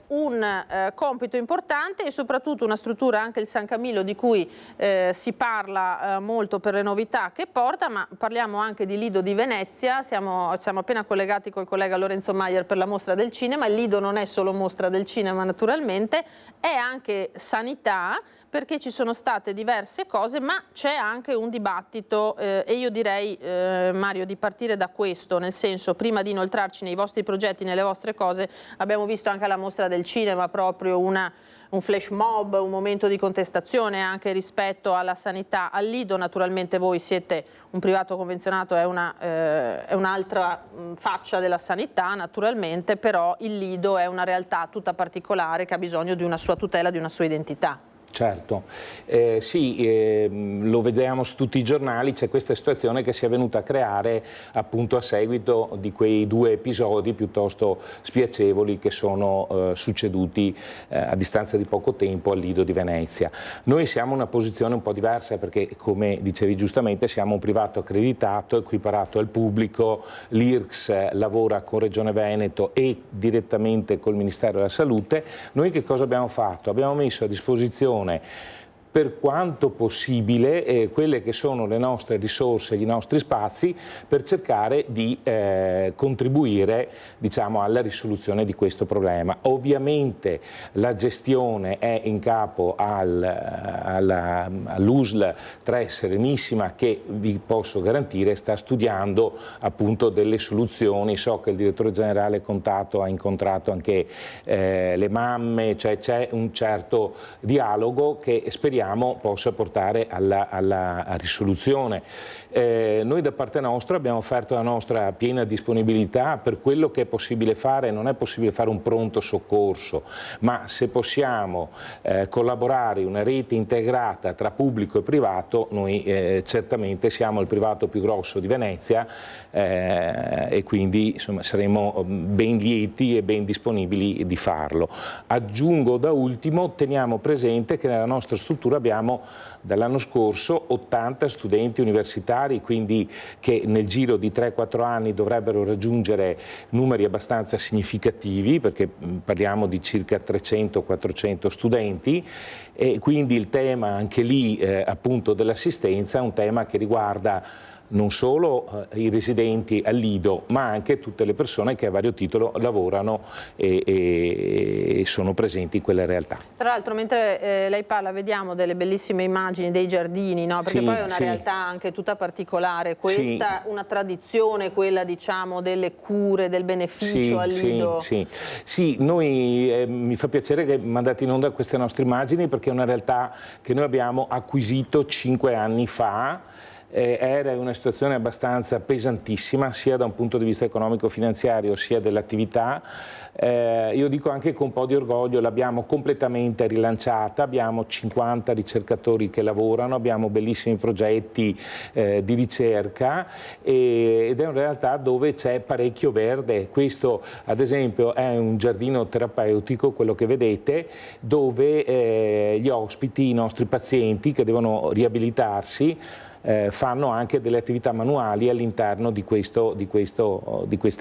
[SPEAKER 1] Un compito importante e soprattutto una struttura, anche il San Camillo, di cui si parla molto per le novità che porta, ma parliamo anche di Lido di Venezia. Siamo appena collegati col collega Lorenzo Maier per la mostra del cinema. Il Lido non è solo mostra del cinema naturalmente, è anche sanità, perché ci sono state diverse cose, ma c'è anche un dibattito e io direi, Mario, di partire da questo, nel senso, prima di inoltrarci nei vostri progetti, nelle vostre cose, abbiamo visto anche alla mostra del cinema proprio un flash mob, un momento di contestazione anche rispetto alla sanità. Al Lido naturalmente voi siete un privato convenzionato, è un'altra faccia della sanità naturalmente, però il Lido è una realtà tutta particolare che ha bisogno di una sua tutela, di una sua identità.
[SPEAKER 5] Certo, sì, lo vediamo su tutti i giornali, c'è questa situazione che si è venuta a creare appunto a seguito di quei due episodi piuttosto spiacevoli che sono succeduti a distanza di poco tempo al Lido di Venezia. Noi siamo in una posizione un po' diversa perché, come dicevi giustamente, siamo un privato accreditato, equiparato al pubblico, l'IRCS lavora con Regione Veneto e direttamente col Ministero della Salute. Noi che cosa abbiamo fatto? Abbiamo messo a disposizione per quanto possibile quelle che sono le nostre risorse, i nostri spazi per cercare di contribuire, diciamo, alla risoluzione di questo problema. Ovviamente la gestione è in capo all'USL 3 Serenissima, che vi posso garantire sta studiando appunto delle soluzioni. So che il direttore generale Contatto ha incontrato anche le mamme, cioè c'è un certo dialogo che speriamo possa portare alla risoluzione. Noi da parte nostra abbiamo offerto la nostra piena disponibilità per quello che è possibile fare. Non è possibile fare un pronto soccorso, ma se possiamo collaborare in una rete integrata tra pubblico e privato, noi certamente siamo il privato più grosso di Venezia e quindi insomma saremo ben lieti e ben disponibili di farlo. Aggiungo da ultimo, teniamo presente che nella nostra struttura abbiamo dall'anno scorso 80 studenti universitari, quindi che nel giro di 3-4 anni dovrebbero raggiungere numeri abbastanza significativi, perché parliamo di circa 300-400 studenti, e quindi il tema anche lì appunto dell'assistenza è un tema che riguarda non solo i residenti al Lido, ma anche tutte le persone che a vario titolo lavorano e sono presenti in quelle realtà.
[SPEAKER 1] Tra l'altro, mentre lei parla, vediamo delle bellissime immagini dei giardini, no? Perché
[SPEAKER 5] sì,
[SPEAKER 1] poi è una
[SPEAKER 5] sì.
[SPEAKER 1] realtà anche tutta particolare. Questa
[SPEAKER 5] Sì.
[SPEAKER 1] una tradizione, quella diciamo delle cure, del beneficio al Lido.
[SPEAKER 5] Sì, noi mi fa piacere che mandate in onda queste nostre immagini, perché è una realtà che noi abbiamo acquisito 5 anni fa. era in una situazione abbastanza pesantissima, sia da un punto di vista economico-finanziario sia dell'attività. Io dico anche con un po' di orgoglio, l'abbiamo completamente rilanciata, abbiamo 50 ricercatori che lavorano, abbiamo bellissimi progetti di ricerca ed è una realtà dove c'è parecchio verde. Questo ad esempio è un giardino terapeutico, quello che vedete, dove gli ospiti, i nostri pazienti che devono riabilitarsi, fanno anche delle attività manuali all'interno di questa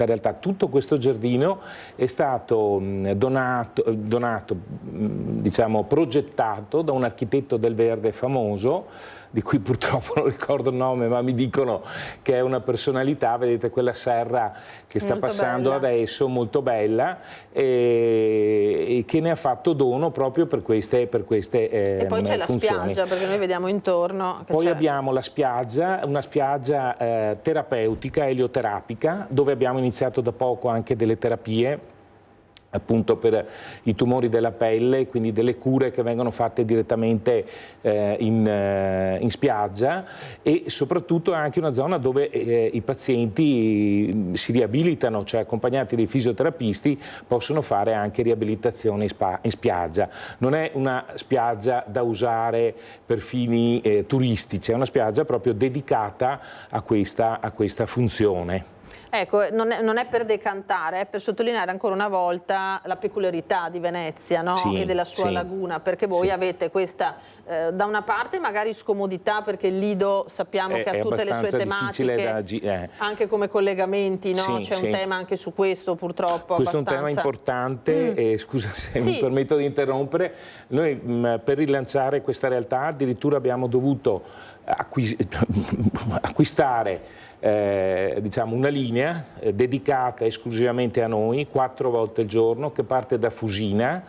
[SPEAKER 5] realtà. Tutto questo giardino è stato diciamo, progettato da un architetto del verde famoso, di cui purtroppo non ricordo il nome, ma mi dicono che è una personalità. Vedete quella serra che sta passando adesso, molto bella, e che ne ha fatto dono proprio per queste
[SPEAKER 1] e poi c'è
[SPEAKER 5] funzioni.
[SPEAKER 1] La spiaggia, perché noi vediamo intorno.
[SPEAKER 5] Poi abbiamo la spiaggia, una spiaggia terapeutica, elioterapica, dove abbiamo iniziato da poco anche delle terapie appunto per i tumori della pelle, quindi delle cure che vengono fatte direttamente in spiaggia, e soprattutto è anche una zona dove i pazienti si riabilitano, cioè accompagnati dai fisioterapisti possono fare anche riabilitazione in spiaggia. Non è una spiaggia da usare per fini turistici, è una spiaggia proprio dedicata a questa funzione.
[SPEAKER 1] Ecco, non è per decantare, è per sottolineare ancora una volta la peculiarità di Venezia, no?
[SPEAKER 5] Sì,
[SPEAKER 1] e della sua laguna, perché voi avete questa, da una parte magari scomodità, perché il Lido sappiamo che ha tutte le sue tematiche, anche come collegamenti, no? C'è un tema anche su questo purtroppo.
[SPEAKER 5] Questo è un tema importante, e scusa se mi permetto di interrompere, noi per rilanciare questa realtà addirittura abbiamo dovuto acquistare diciamo una linea dedicata esclusivamente a noi, 4 volte al giorno, che parte da Fusina.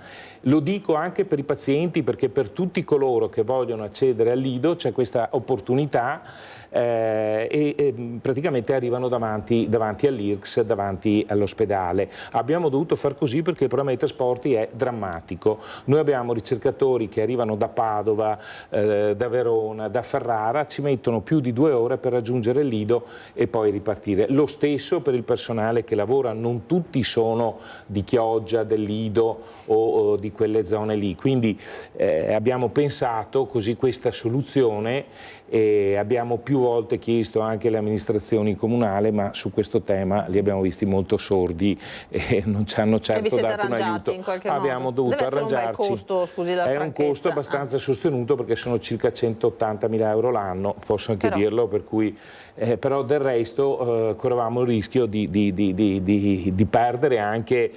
[SPEAKER 5] Lo dico anche per i pazienti, perché per tutti coloro che vogliono accedere al Lido c'è questa opportunità e praticamente arrivano davanti all'IRCS, davanti all'ospedale. Abbiamo dovuto far così perché il problema dei trasporti è drammatico. Noi abbiamo ricercatori che arrivano da Padova, da Verona, da Ferrara, ci mettono più di 2 ore per raggiungere il Lido e poi ripartire. Lo stesso per il personale che lavora, non tutti sono di Chioggia, del Lido o di quelle zone lì, quindi abbiamo pensato così questa soluzione e abbiamo più volte chiesto anche alle amministrazioni comunali, ma su questo tema li abbiamo visti molto sordi e non ci hanno certo dato un aiuto.
[SPEAKER 1] In qualche
[SPEAKER 5] abbiamo dovuto arrangiarci.
[SPEAKER 1] Un costo, scusi la
[SPEAKER 5] è un costo abbastanza sostenuto, perché sono circa 180.000 euro l'anno, posso anche dirlo, per cui però del resto correvamo il rischio di perdere anche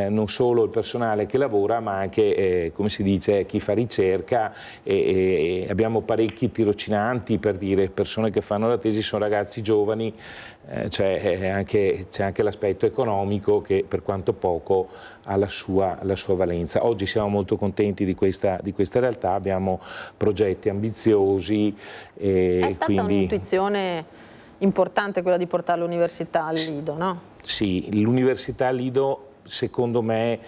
[SPEAKER 5] non solo il personale che lavora, ma anche come si dice, chi fa ricerca, e abbiamo parecchi tirocinanti, per dire, persone che fanno la tesi, sono ragazzi giovani, c'è anche l'aspetto economico che per quanto poco ha la sua valenza. Oggi siamo molto contenti di questa realtà, abbiamo progetti ambiziosi.
[SPEAKER 1] È stata un'intuizione importante quella di portare l'università al Lido, no?
[SPEAKER 5] Sì, l'università Lido secondo me,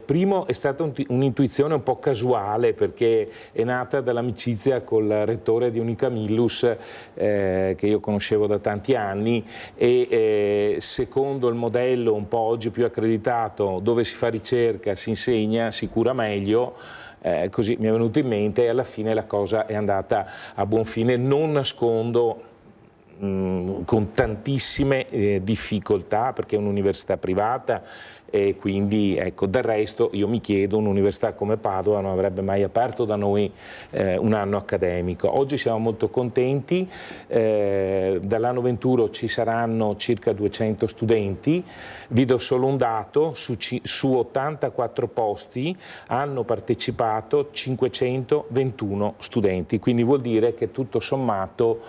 [SPEAKER 5] primo è stata un'intuizione un po' casuale, perché è nata dall'amicizia col rettore di Unicamillus che io conoscevo da tanti anni, e secondo il modello un po' oggi più accreditato, dove si fa ricerca, si insegna, si cura meglio, così mi è venuto in mente, e alla fine la cosa è andata a buon fine. Non nascondo con tantissime difficoltà, perché è un'università privata, e quindi ecco, del resto io mi chiedo, un'università come Padova non avrebbe mai aperto da noi un anno accademico. Oggi siamo molto contenti, dall'anno 21 ci saranno circa 200 studenti. Vi do solo un dato: su 84 posti hanno partecipato 521 studenti, quindi vuol dire che tutto sommato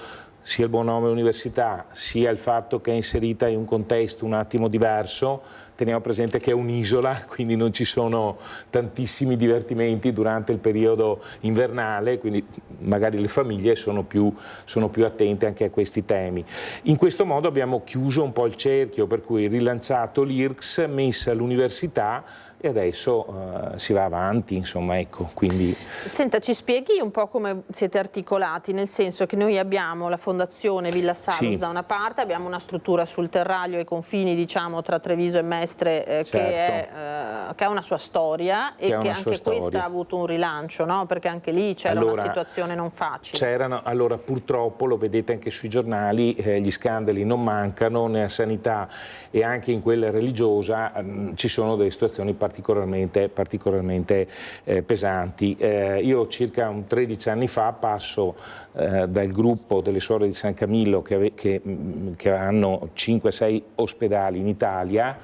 [SPEAKER 5] sia il buon nome dell'università, sia il fatto che è inserita in un contesto un attimo diverso. Teniamo presente che è un'isola, quindi non ci sono tantissimi divertimenti durante il periodo invernale, quindi magari le famiglie sono più attente anche a questi temi. In questo modo abbiamo chiuso un po' il cerchio, per cui rilanciato l'IRCS, messa l'università e adesso si va avanti, insomma, ecco, quindi...
[SPEAKER 1] Senta, ci spieghi un po' come siete articolati, nel senso che noi abbiamo la Fondazione Villa Salus da una parte, abbiamo una struttura sul Terraglio ai confini, diciamo, tra Treviso e Mestre che ha una sua storia e che anche questa ha avuto un rilancio, no? Perché anche lì c'era una situazione non facile.
[SPEAKER 5] Allora, purtroppo, lo vedete anche sui giornali, gli scandali non mancano, nella sanità e anche in quella religiosa ci sono delle situazioni particolarmente pesanti. Io circa 13 anni fa passo dal gruppo delle Suore di San Camillo che hanno 5-6 ospedali in Italia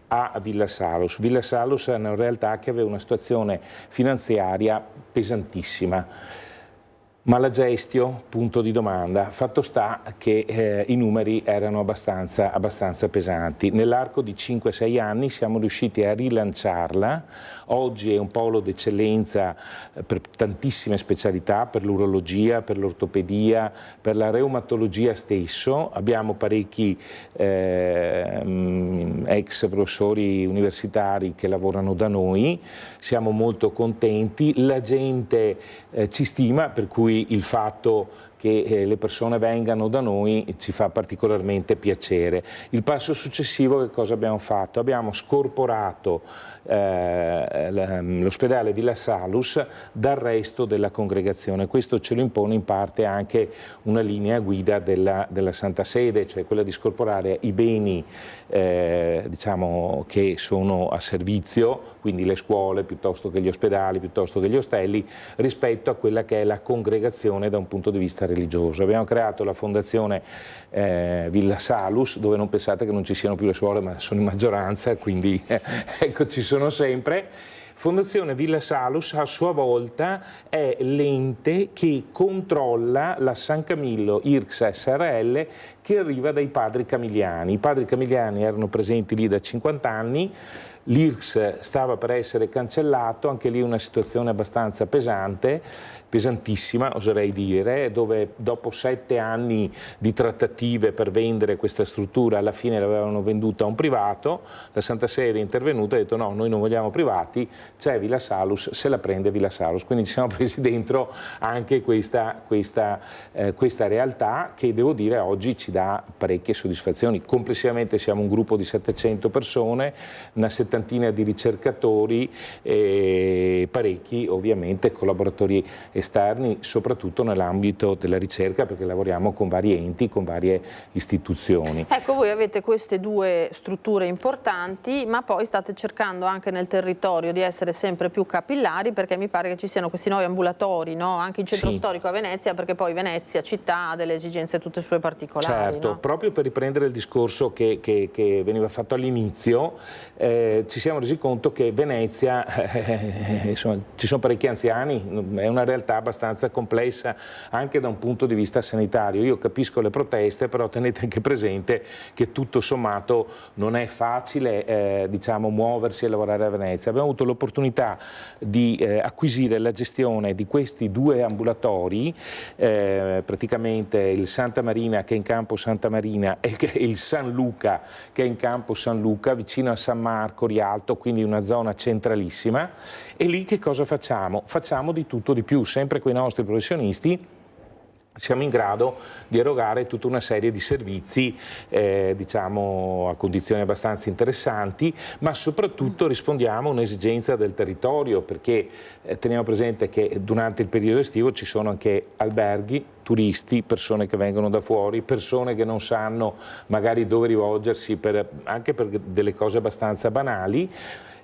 [SPEAKER 5] a Villa Salus. Villa Salus è una realtà che aveva una situazione finanziaria pesantissima. Ma la gestio, punto di domanda. Fatto sta che i numeri erano abbastanza pesanti. Nell'arco di 5-6 anni siamo riusciti a rilanciarla. Oggi è un polo d'eccellenza per tantissime specialità, per l'urologia, per l'ortopedia, per la reumatologia stesso. Abbiamo parecchi ex professori universitari che lavorano da noi. Siamo molto contenti. La gente ci stima, per cui il fatto che le persone vengano da noi ci fa particolarmente piacere. Il passo successivo che cosa abbiamo fatto? Abbiamo scorporato l'ospedale Villa Salus dal resto della congregazione. Questo ce lo impone in parte anche una linea guida della Santa Sede, cioè quella di scorporare i beni diciamo, che sono a servizio, quindi le scuole piuttosto che gli ospedali, piuttosto che gli ostelli, rispetto a quella che è la congregazione da un punto di vista religioso. Abbiamo creato la fondazione Villa Salus, dove non pensate che non ci siano più le suore, ma sono in maggioranza, quindi ecco, ci sono sempre. Fondazione Villa Salus a sua volta è l'ente che controlla la San Camillo IRCS SRL che arriva dai padri camiliani. I padri camiliani erano presenti lì da 50 anni, l'IRCS stava per essere cancellato, anche lì una situazione abbastanza pesante, pesantissima oserei dire, dove dopo 7 anni di trattative per vendere questa struttura alla fine l'avevano venduta a un privato, la Santa Sede è intervenuta e ha detto no, noi non vogliamo privati, c'è Villa Salus, se la prende Villa Salus, quindi ci siamo presi dentro anche questa realtà che devo dire oggi ci dà parecchie soddisfazioni. Complessivamente siamo un gruppo di 700 persone, una settantina di ricercatori e parecchi ovviamente collaboratori esterni, soprattutto nell'ambito della ricerca, perché lavoriamo con vari enti, con varie istituzioni.
[SPEAKER 1] Ecco, voi avete queste due strutture importanti, ma poi state cercando anche nel territorio di essere sempre più capillari, perché mi pare che ci siano questi nuovi ambulatori, no? Anche in centro storico a Venezia, perché poi Venezia città ha delle esigenze tutte sue particolari.
[SPEAKER 5] Certo,
[SPEAKER 1] no?
[SPEAKER 5] Proprio per riprendere il discorso che veniva fatto all'inizio, ci siamo resi conto che Venezia, insomma, ci sono parecchi anziani, è una realtà abbastanza complessa anche da un punto di vista sanitario. Io capisco le proteste, però tenete anche presente che tutto sommato non è facile diciamo, muoversi e lavorare a Venezia. Abbiamo avuto l'opportunità di acquisire la gestione di questi due ambulatori, praticamente il Santa Marina che è in campo Santa Marina e il San Luca che è in campo San Luca, vicino a San Marco, Rialto, quindi una zona centralissima. E lì che cosa facciamo? Facciamo di tutto di più, sempre con i nostri professionisti siamo in grado di erogare tutta una serie di servizi diciamo a condizioni abbastanza interessanti, ma soprattutto rispondiamo a un'esigenza del territorio, perché teniamo presente che durante il periodo estivo ci sono anche alberghi, turisti, persone che vengono da fuori, persone che non sanno magari dove rivolgersi anche per delle cose abbastanza banali.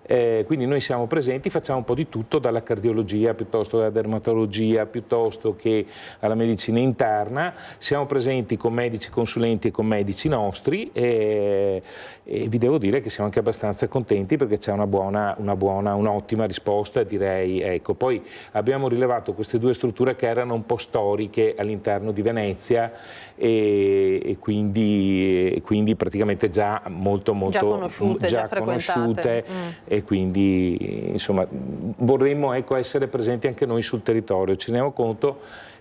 [SPEAKER 5] Quindi noi siamo presenti, facciamo un po' di tutto, dalla cardiologia piuttosto che alla dermatologia, piuttosto che alla medicina interna. Siamo presenti con medici consulenti e con medici nostri e vi devo dire che siamo anche abbastanza contenti perché c'è un'ottima risposta, direi. Ecco. Poi abbiamo rilevato queste due strutture che erano un po' storiche all'interno di Venezia e quindi praticamente già molto già conosciute. E quindi insomma vorremmo essere presenti anche noi sul territorio. Ci rendiamo conto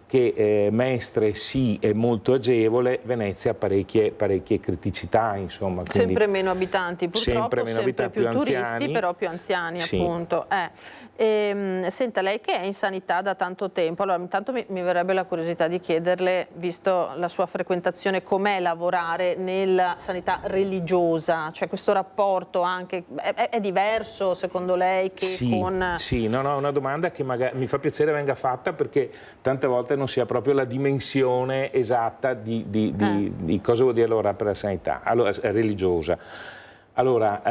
[SPEAKER 5] che Mestre sì è molto agevole, Venezia ha parecchie criticità, insomma.
[SPEAKER 1] Sempre meno abitanti purtroppo,
[SPEAKER 5] sempre meno abitanti,
[SPEAKER 1] più
[SPEAKER 5] più
[SPEAKER 1] turisti,
[SPEAKER 5] anziani.
[SPEAKER 1] però più anziani
[SPEAKER 5] Sì.
[SPEAKER 1] appunto. Senta, lei che è in sanità da tanto tempo, allora intanto mi verrebbe la curiosità di chiederle, visto la sua frequentazione, com'è lavorare nella sanità religiosa, cioè questo rapporto anche, è diverso secondo lei che con...
[SPEAKER 5] Sì, no, una domanda che magari mi fa piacere venga fatta, perché tante volte non si ha proprio la dimensione esatta di cosa vuol dire lavorare per la sanità religiosa. Allora,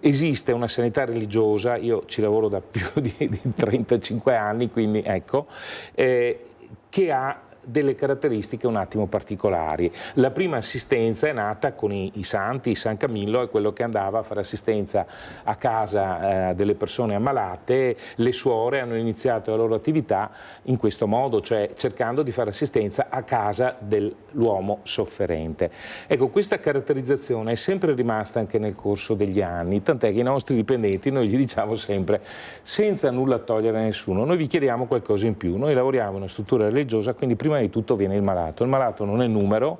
[SPEAKER 5] esiste una sanità religiosa, io ci lavoro da più di 35 anni, quindi ecco, che ha delle caratteristiche un attimo particolari. La prima assistenza è nata con i santi, San Camillo è quello che andava a fare assistenza a casa delle persone ammalate. Le suore hanno iniziato la loro attività in questo modo, cioè cercando di fare assistenza a casa dell'uomo sofferente. Ecco, questa caratterizzazione è sempre rimasta anche nel corso degli anni, tant'è che i nostri dipendenti noi gli diciamo sempre, senza nulla togliere a nessuno, noi vi chiediamo qualcosa in più, noi lavoriamo in una struttura religiosa, quindi prima di tutto viene il malato non è numero,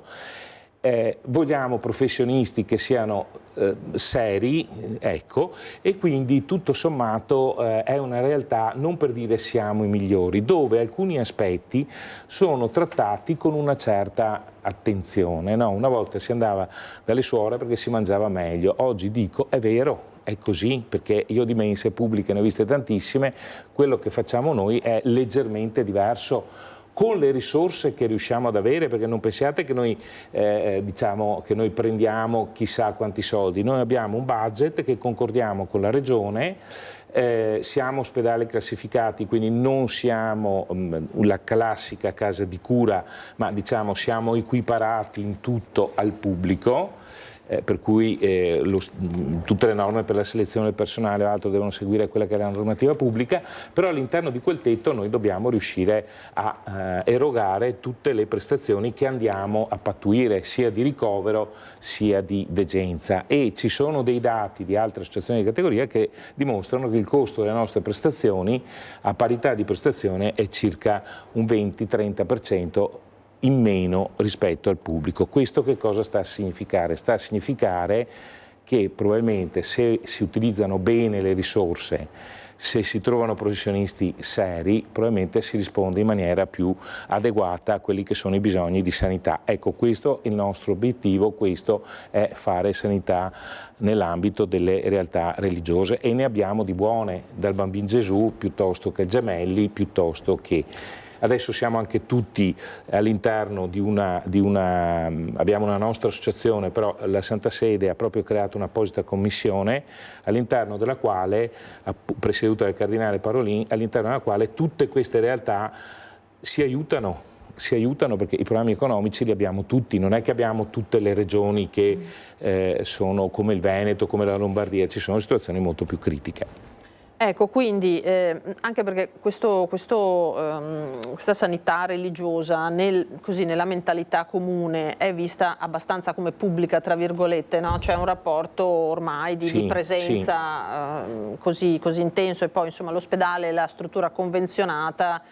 [SPEAKER 5] vogliamo professionisti che siano seri, ecco, e quindi tutto sommato è una realtà, non per dire siamo i migliori, dove alcuni aspetti sono trattati con una certa attenzione, no? Una volta si andava dalle suore perché si mangiava meglio, oggi dico è vero, è così, perché io di mense pubbliche ne ho viste tantissime, quello che facciamo noi è leggermente diverso, con le risorse che riusciamo ad avere, perché non pensiate che noi diciamo che noi prendiamo chissà quanti soldi, noi abbiamo un budget che concordiamo con la regione, siamo ospedali classificati, quindi non siamo la classica casa di cura, ma diciamo siamo equiparati in tutto al pubblico. Per cui tutte le norme per la selezione del personale o altro devono seguire quella che è la normativa pubblica, però all'interno di quel tetto noi dobbiamo riuscire a erogare tutte le prestazioni che andiamo a pattuire, sia di ricovero sia di degenza, e ci sono dei dati di altre associazioni di categoria che dimostrano che il costo delle nostre prestazioni a parità di prestazione è circa un 20-30% in meno rispetto al pubblico. Questo che cosa sta a significare? Sta a significare che probabilmente se si utilizzano bene le risorse, se si trovano professionisti seri, probabilmente si risponde in maniera più adeguata a quelli che sono i bisogni di sanità. Ecco, questo è il nostro obiettivo, questo è fare sanità nell'ambito delle realtà religiose, e ne abbiamo di buone, dal Bambino Gesù piuttosto che Gemelli, piuttosto che... Adesso siamo anche tutti all'interno abbiamo una nostra associazione, però la Santa Sede ha proprio creato un'apposita commissione all'interno della quale, presieduta dal Cardinale Parolin, all'interno della quale tutte queste realtà si aiutano perché i problemi economici li abbiamo tutti, non è che abbiamo tutte le regioni che sono come il Veneto, come la Lombardia, ci sono situazioni molto più critiche.
[SPEAKER 1] Ecco, quindi anche perché questa sanità religiosa nella mentalità comune è vista abbastanza come pubblica, tra virgolette, no? C'è un rapporto ormai di presenza così intenso, e poi insomma l'ospedale, la struttura convenzionata,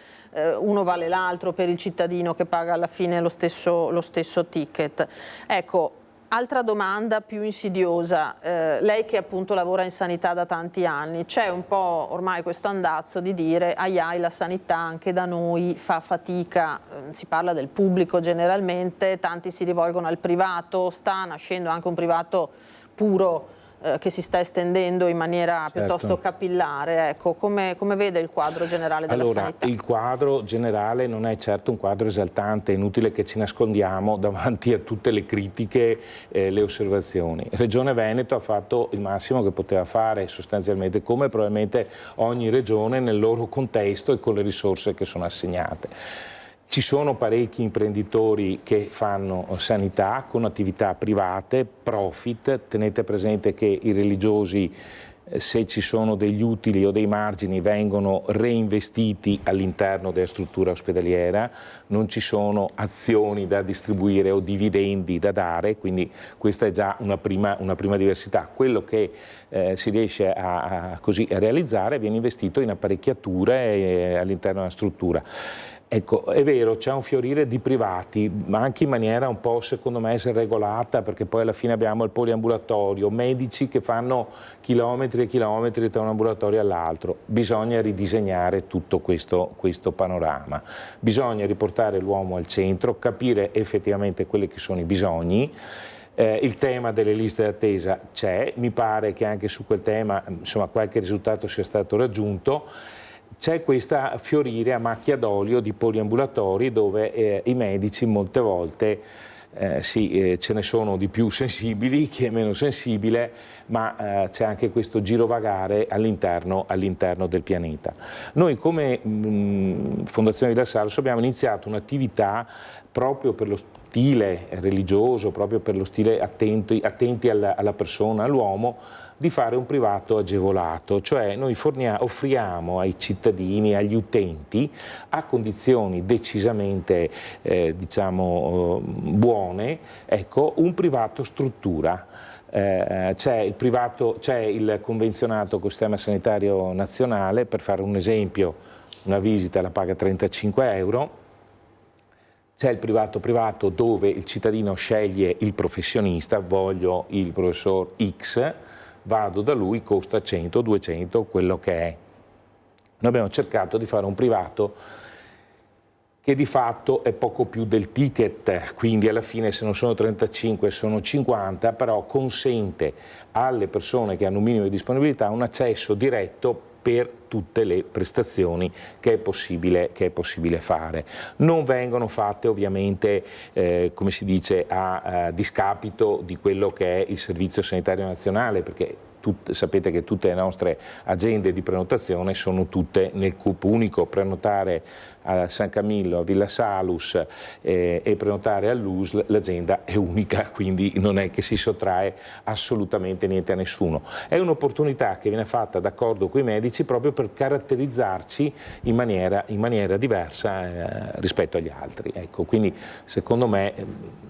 [SPEAKER 1] uno vale l'altro per il cittadino che paga alla fine lo stesso ticket. Ecco, altra domanda più insidiosa, lei che appunto lavora in sanità da tanti anni, c'è un po' ormai questo andazzo di dire ai la sanità anche da noi fa fatica, si parla del pubblico generalmente, tanti si rivolgono al privato, sta nascendo anche un privato puro che si sta estendendo in maniera piuttosto capillare. Ecco, come vede il quadro generale della sanità?
[SPEAKER 5] Il quadro generale non è certo un quadro esaltante, è inutile che ci nascondiamo davanti a tutte le critiche, le osservazioni. Regione Veneto ha fatto il massimo che poteva fare sostanzialmente, come probabilmente ogni regione nel loro contesto e con le risorse che sono assegnate. Ci sono parecchi imprenditori che fanno sanità con attività private, profit. Tenete presente che i religiosi se ci sono degli utili o dei margini vengono reinvestiti all'interno della struttura ospedaliera, non ci sono azioni da distribuire o dividendi da dare, quindi questa è già una prima diversità. Quello che si riesce a realizzare viene investito in apparecchiature all'interno della struttura. Ecco, è vero, c'è un fiorire di privati, ma anche in maniera un po', secondo me, regolata, perché poi alla fine abbiamo il poliambulatorio, medici che fanno chilometri e chilometri tra un ambulatorio all'altro. Bisogna ridisegnare tutto questo panorama. Bisogna riportare l'uomo al centro, capire effettivamente quelli che sono i bisogni. Il tema delle liste d'attesa c'è, mi pare che anche su quel tema insomma, qualche risultato sia stato raggiunto. C'è questa fiorire a macchia d'olio di poliambulatori dove i medici molte volte ce ne sono di più sensibili, chi è meno sensibile, ma c'è anche questo girovagare all'interno del pianeta. Noi come Fondazione Villa Salus abbiamo iniziato un'attività proprio per lo stile religioso, proprio per lo stile attenti alla persona, all'uomo, di fare un privato agevolato, cioè noi offriamo ai cittadini, agli utenti, a condizioni decisamente buone, ecco, un privato struttura. C'è il convenzionato col sistema sanitario nazionale, per fare un esempio, una visita la paga 35 euro. C'è il privato dove il cittadino sceglie il professionista, voglio il professor X, vado da lui, costa 100, 200, quello che è. Noi abbiamo cercato di fare un privato che di fatto è poco più del ticket, quindi alla fine se non sono 35 sono 50, però consente alle persone che hanno un minimo di disponibilità un accesso diretto per tutte le prestazioni che è possibile fare. Non vengono fatte ovviamente, come si dice, a discapito di quello che è il Servizio Sanitario Nazionale, perché sapete che tutte le nostre agende di prenotazione sono tutte nel CUP unico. Prenotare a San Camillo, a Villa Salus e prenotare all'USL, l'agenda è unica, quindi non è che si sottrae assolutamente niente a nessuno. È un'opportunità che viene fatta d'accordo con i medici proprio per caratterizzarci in maniera diversa rispetto agli altri. Ecco, quindi secondo me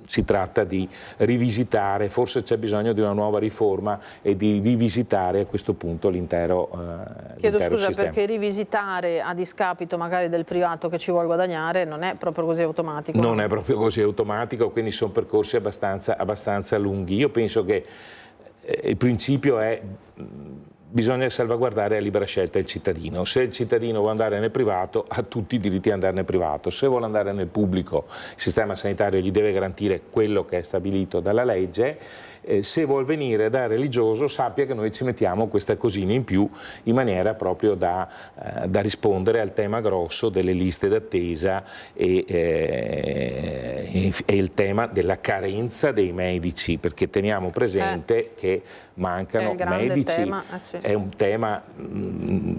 [SPEAKER 5] si tratta di rivisitare, forse c'è bisogno di una nuova riforma e di rivisitare a questo punto l'intero
[SPEAKER 1] Chiedo scusa,
[SPEAKER 5] sistema.
[SPEAKER 1] perché rivisitare a discapito magari del privato che ci vuole guadagnare non è proprio così automatico.
[SPEAKER 5] Non è proprio così automatico, quindi sono percorsi abbastanza lunghi. Io penso che il principio è bisogna salvaguardare la libera scelta del cittadino. Se il cittadino vuole andare nel privato, ha tutti i diritti di andare nel privato. Se vuole andare nel pubblico, il sistema sanitario gli deve garantire quello che è stabilito dalla legge. Se vuol venire da religioso, sappia che noi ci mettiamo questa cosina in più in maniera proprio da rispondere al tema grosso delle liste d'attesa e il tema della carenza dei medici, perché teniamo presente che mancano medici.
[SPEAKER 1] Sì.
[SPEAKER 5] È un tema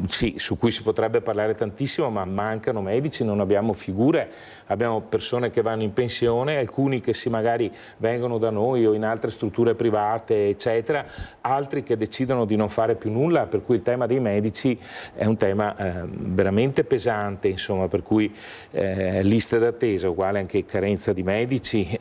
[SPEAKER 5] sì, su cui si potrebbe parlare tantissimo, ma mancano medici, non abbiamo figure, abbiamo persone che vanno in pensione, alcuni che magari vengono da noi o in altre strutture private, eccetera, altri che decidono di non fare più nulla, per cui il tema dei medici è un tema veramente pesante, insomma, per cui liste d'attesa uguale anche carenza di medici,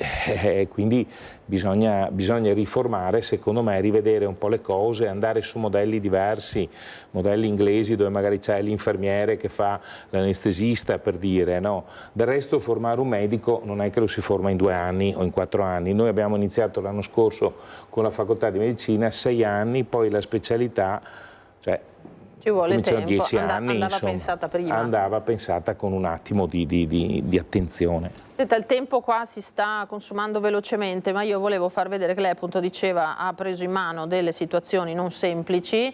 [SPEAKER 5] quindi bisogna riformare, secondo me, rivedere un po' le cose, andare su modelli diversi, modelli inglesi dove magari c'è l'infermiere che fa l'anestesista, per dire, no? Del resto formare un medico non è che lo si forma in 2 anni o in 4 anni. Noi abbiamo iniziato l'anno scorso con la facoltà di medicina 6 anni, poi la specialità, cioè
[SPEAKER 1] ci vuole tempo,
[SPEAKER 5] 10 anni,
[SPEAKER 1] andava
[SPEAKER 5] insomma,
[SPEAKER 1] pensata prima.
[SPEAKER 5] Andava pensata con un attimo di attenzione.
[SPEAKER 1] Senta, il tempo qua si sta consumando velocemente, ma io volevo far vedere che lei appunto diceva ha preso in mano delle situazioni non semplici,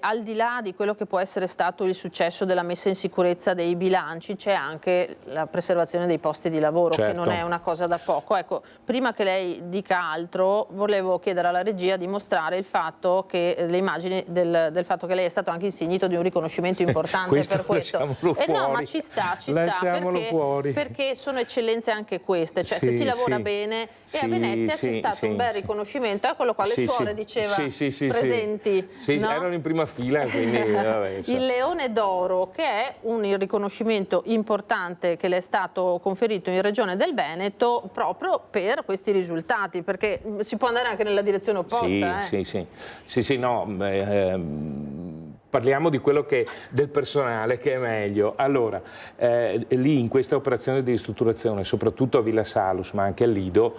[SPEAKER 1] al di là di quello che può essere stato il successo della messa in sicurezza dei bilanci, c'è anche la preservazione dei posti di lavoro,
[SPEAKER 5] certo,
[SPEAKER 1] che non è una cosa da poco. Ecco, prima che lei dica altro, volevo chiedere alla regia di mostrare il fatto che le immagini del fatto che lei è stato anche anche insignito di un riconoscimento importante per questo. No, ma ci sta perché sono eccellenze anche queste, cioè se si lavora bene, e a Venezia c'è stato un bel riconoscimento, eccolo qua, le suore diceva presenti, no?
[SPEAKER 5] Erano in prima fila, quindi
[SPEAKER 1] il Leone d'Oro, che è un riconoscimento importante che le è stato conferito in Regione del Veneto proprio per questi risultati, perché si può andare anche nella direzione opposta.
[SPEAKER 5] Parliamo di quello del personale che è meglio. Allora, lì in questa operazione di ristrutturazione, soprattutto a Villa Salus, ma anche al Lido,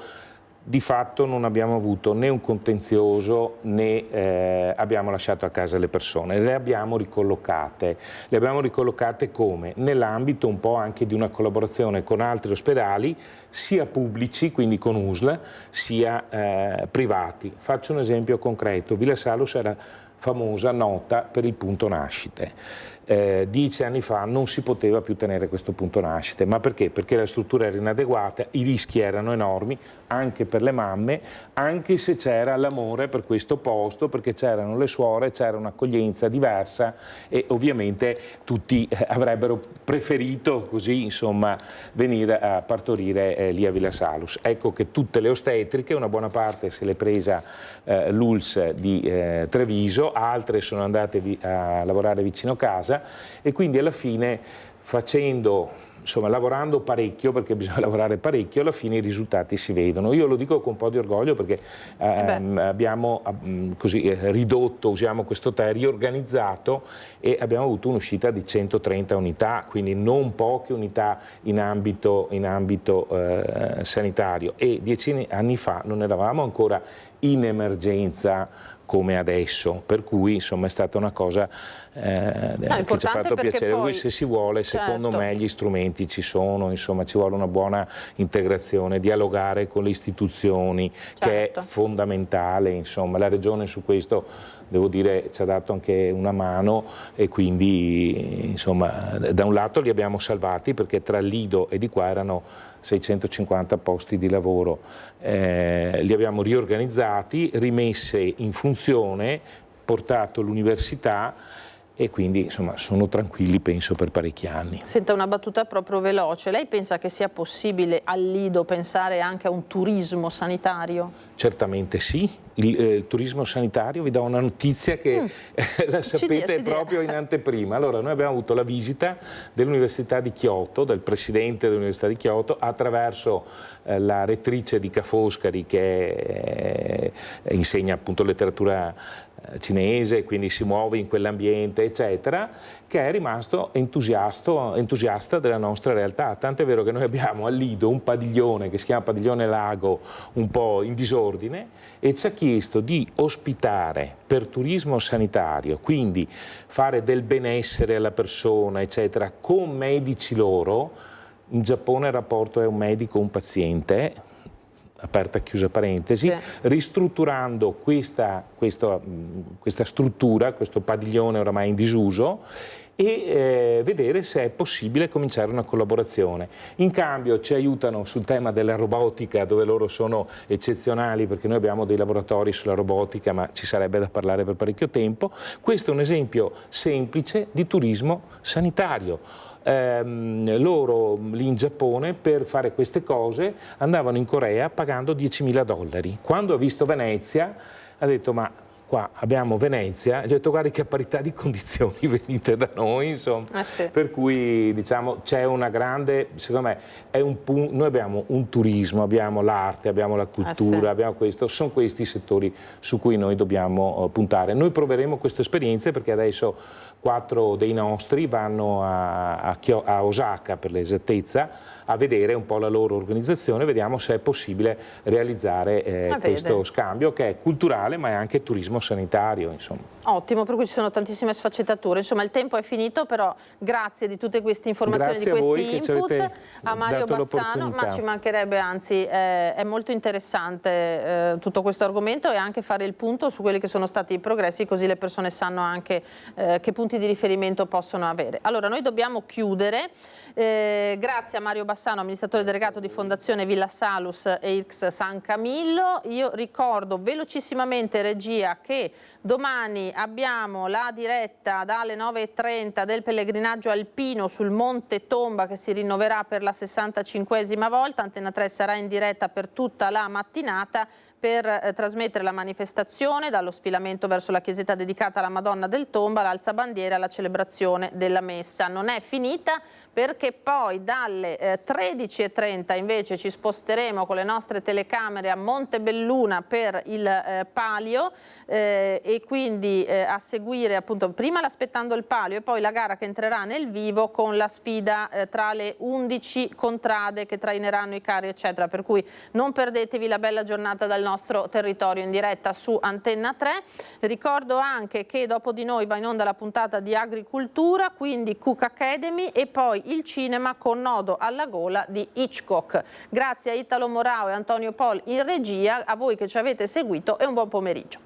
[SPEAKER 5] di fatto non abbiamo avuto né un contenzioso né abbiamo lasciato a casa le persone, le abbiamo ricollocate. Le abbiamo ricollocate come? Nell'ambito un po' anche di una collaborazione con altri ospedali, sia pubblici, quindi con USL, sia privati. Faccio un esempio concreto. Villa Salus era famosa, nota per il punto nascite. 10 anni fa non si poteva più tenere questo punto nascite, ma perché? Perché la struttura era inadeguata, i rischi erano enormi anche per le mamme, anche se c'era l'amore per questo posto, perché c'erano le suore, c'era un'accoglienza diversa e ovviamente tutti avrebbero preferito così, insomma, venire a partorire lì a Villa Salus. Ecco che tutte le ostetriche, una buona parte se l'è presa l'ULSS di Treviso, altre sono andate a lavorare vicino casa e quindi alla fine lavorando parecchio, perché bisogna lavorare parecchio, alla fine i risultati si vedono. Io lo dico con un po' di orgoglio perché abbiamo ridotto, usiamo questo termine, riorganizzato e abbiamo avuto un'uscita di 130 unità, quindi non poche unità in ambito sanitario, e 10 anni fa non eravamo ancora in emergenza come adesso, per cui insomma è stata una cosa che ci ha fatto piacere. Poi, se si vuole, secondo me gli strumenti ci sono, insomma ci vuole una buona integrazione, dialogare con le istituzioni, che è fondamentale, insomma la Regione su questo devo dire ci ha dato anche una mano e quindi insomma da un lato li abbiamo salvati perché tra il Lido e di qua erano 650 posti di lavoro, li abbiamo riorganizzati, rimesse in funzione, portato l'università e quindi insomma sono tranquilli penso per parecchi anni.
[SPEAKER 1] Senta, una battuta proprio veloce, lei pensa che sia possibile al Lido pensare anche a un turismo sanitario? Certamente sì, il turismo sanitario, vi do una notizia che la sapete proprio in anteprima. Allora noi abbiamo avuto la visita dell'Università di Kyoto, del presidente dell'Università di Kyoto, attraverso la rettrice di Ca' Foscari che insegna appunto letteratura cinese, quindi si muove in quell'ambiente eccetera, che è rimasto entusiasta della nostra realtà, tant'è vero che noi abbiamo al Lido un padiglione che si chiama Padiglione Lago, un po' in disordine, e ci ha chiesto di ospitare per turismo sanitario, quindi fare del benessere alla persona eccetera, con medici loro. In Giappone il rapporto è un medico, un paziente, aperta e chiusa parentesi, ristrutturando questa struttura, questo padiglione oramai in disuso, e vedere se è possibile cominciare una collaborazione. In cambio ci aiutano sul tema della robotica, dove loro sono eccezionali, perché noi abbiamo dei laboratori sulla robotica, ma ci sarebbe da parlare per parecchio tempo. Questo è un esempio semplice di turismo sanitario. Loro lì in Giappone per fare queste cose andavano in Corea pagando $10.000. Quando ha visto Venezia ha detto ma qua abbiamo Venezia, gli ho detto guardi che a parità di condizioni venite da noi, insomma. Per cui diciamo c'è una grande, secondo me è noi abbiamo un turismo, abbiamo l'arte, abbiamo la cultura, abbiamo questo, sono questi i settori su cui noi dobbiamo puntare. Noi proveremo queste esperienze perché adesso 4 dei nostri vanno a Osaka, per l'esattezza, a vedere un po' la loro organizzazione, vediamo se è possibile realizzare questo scambio che è culturale ma è anche turismo sanitario, insomma. Ottimo, per cui ci sono tantissime sfaccettature, insomma il tempo è finito, però grazie di tutte queste informazioni, di questi input a Mario Bassano, ma ci mancherebbe, anzi è molto interessante tutto questo argomento e anche fare il punto su quelli che sono stati i progressi, così le persone sanno anche che punti di riferimento possono avere. Allora noi dobbiamo chiudere, grazie a Mario Bassano, amministratore delegato di Fondazione Villa Salus e IRCCS San Camillo. Io ricordo velocissimamente, regia, che domani abbiamo la diretta dalle 9:30 del pellegrinaggio alpino sul Monte Tomba che si rinnoverà per la 65esima volta. Antena 3 sarà in diretta per tutta la mattinata per trasmettere la manifestazione dallo sfilamento verso la chiesetta dedicata alla Madonna del Tomba, l'alzabandiera e la celebrazione della messa. Non è finita perché poi dalle 13:30 invece ci sposteremo con le nostre telecamere a Montebelluna per il palio e quindi a seguire appunto prima l'aspettando il palio e poi la gara che entrerà nel vivo con la sfida tra le 11 contrade che traineranno i carri eccetera, per cui non perdetevi la bella giornata dal nostro territorio in diretta su Antenna 3. Ricordo anche che dopo di noi va in onda la puntata di agricoltura, quindi Cook Academy e poi il cinema con Nodo alla gola di Hitchcock. Grazie a Italo Morao e Antonio Pol in regia, a voi che ci avete seguito e un buon pomeriggio.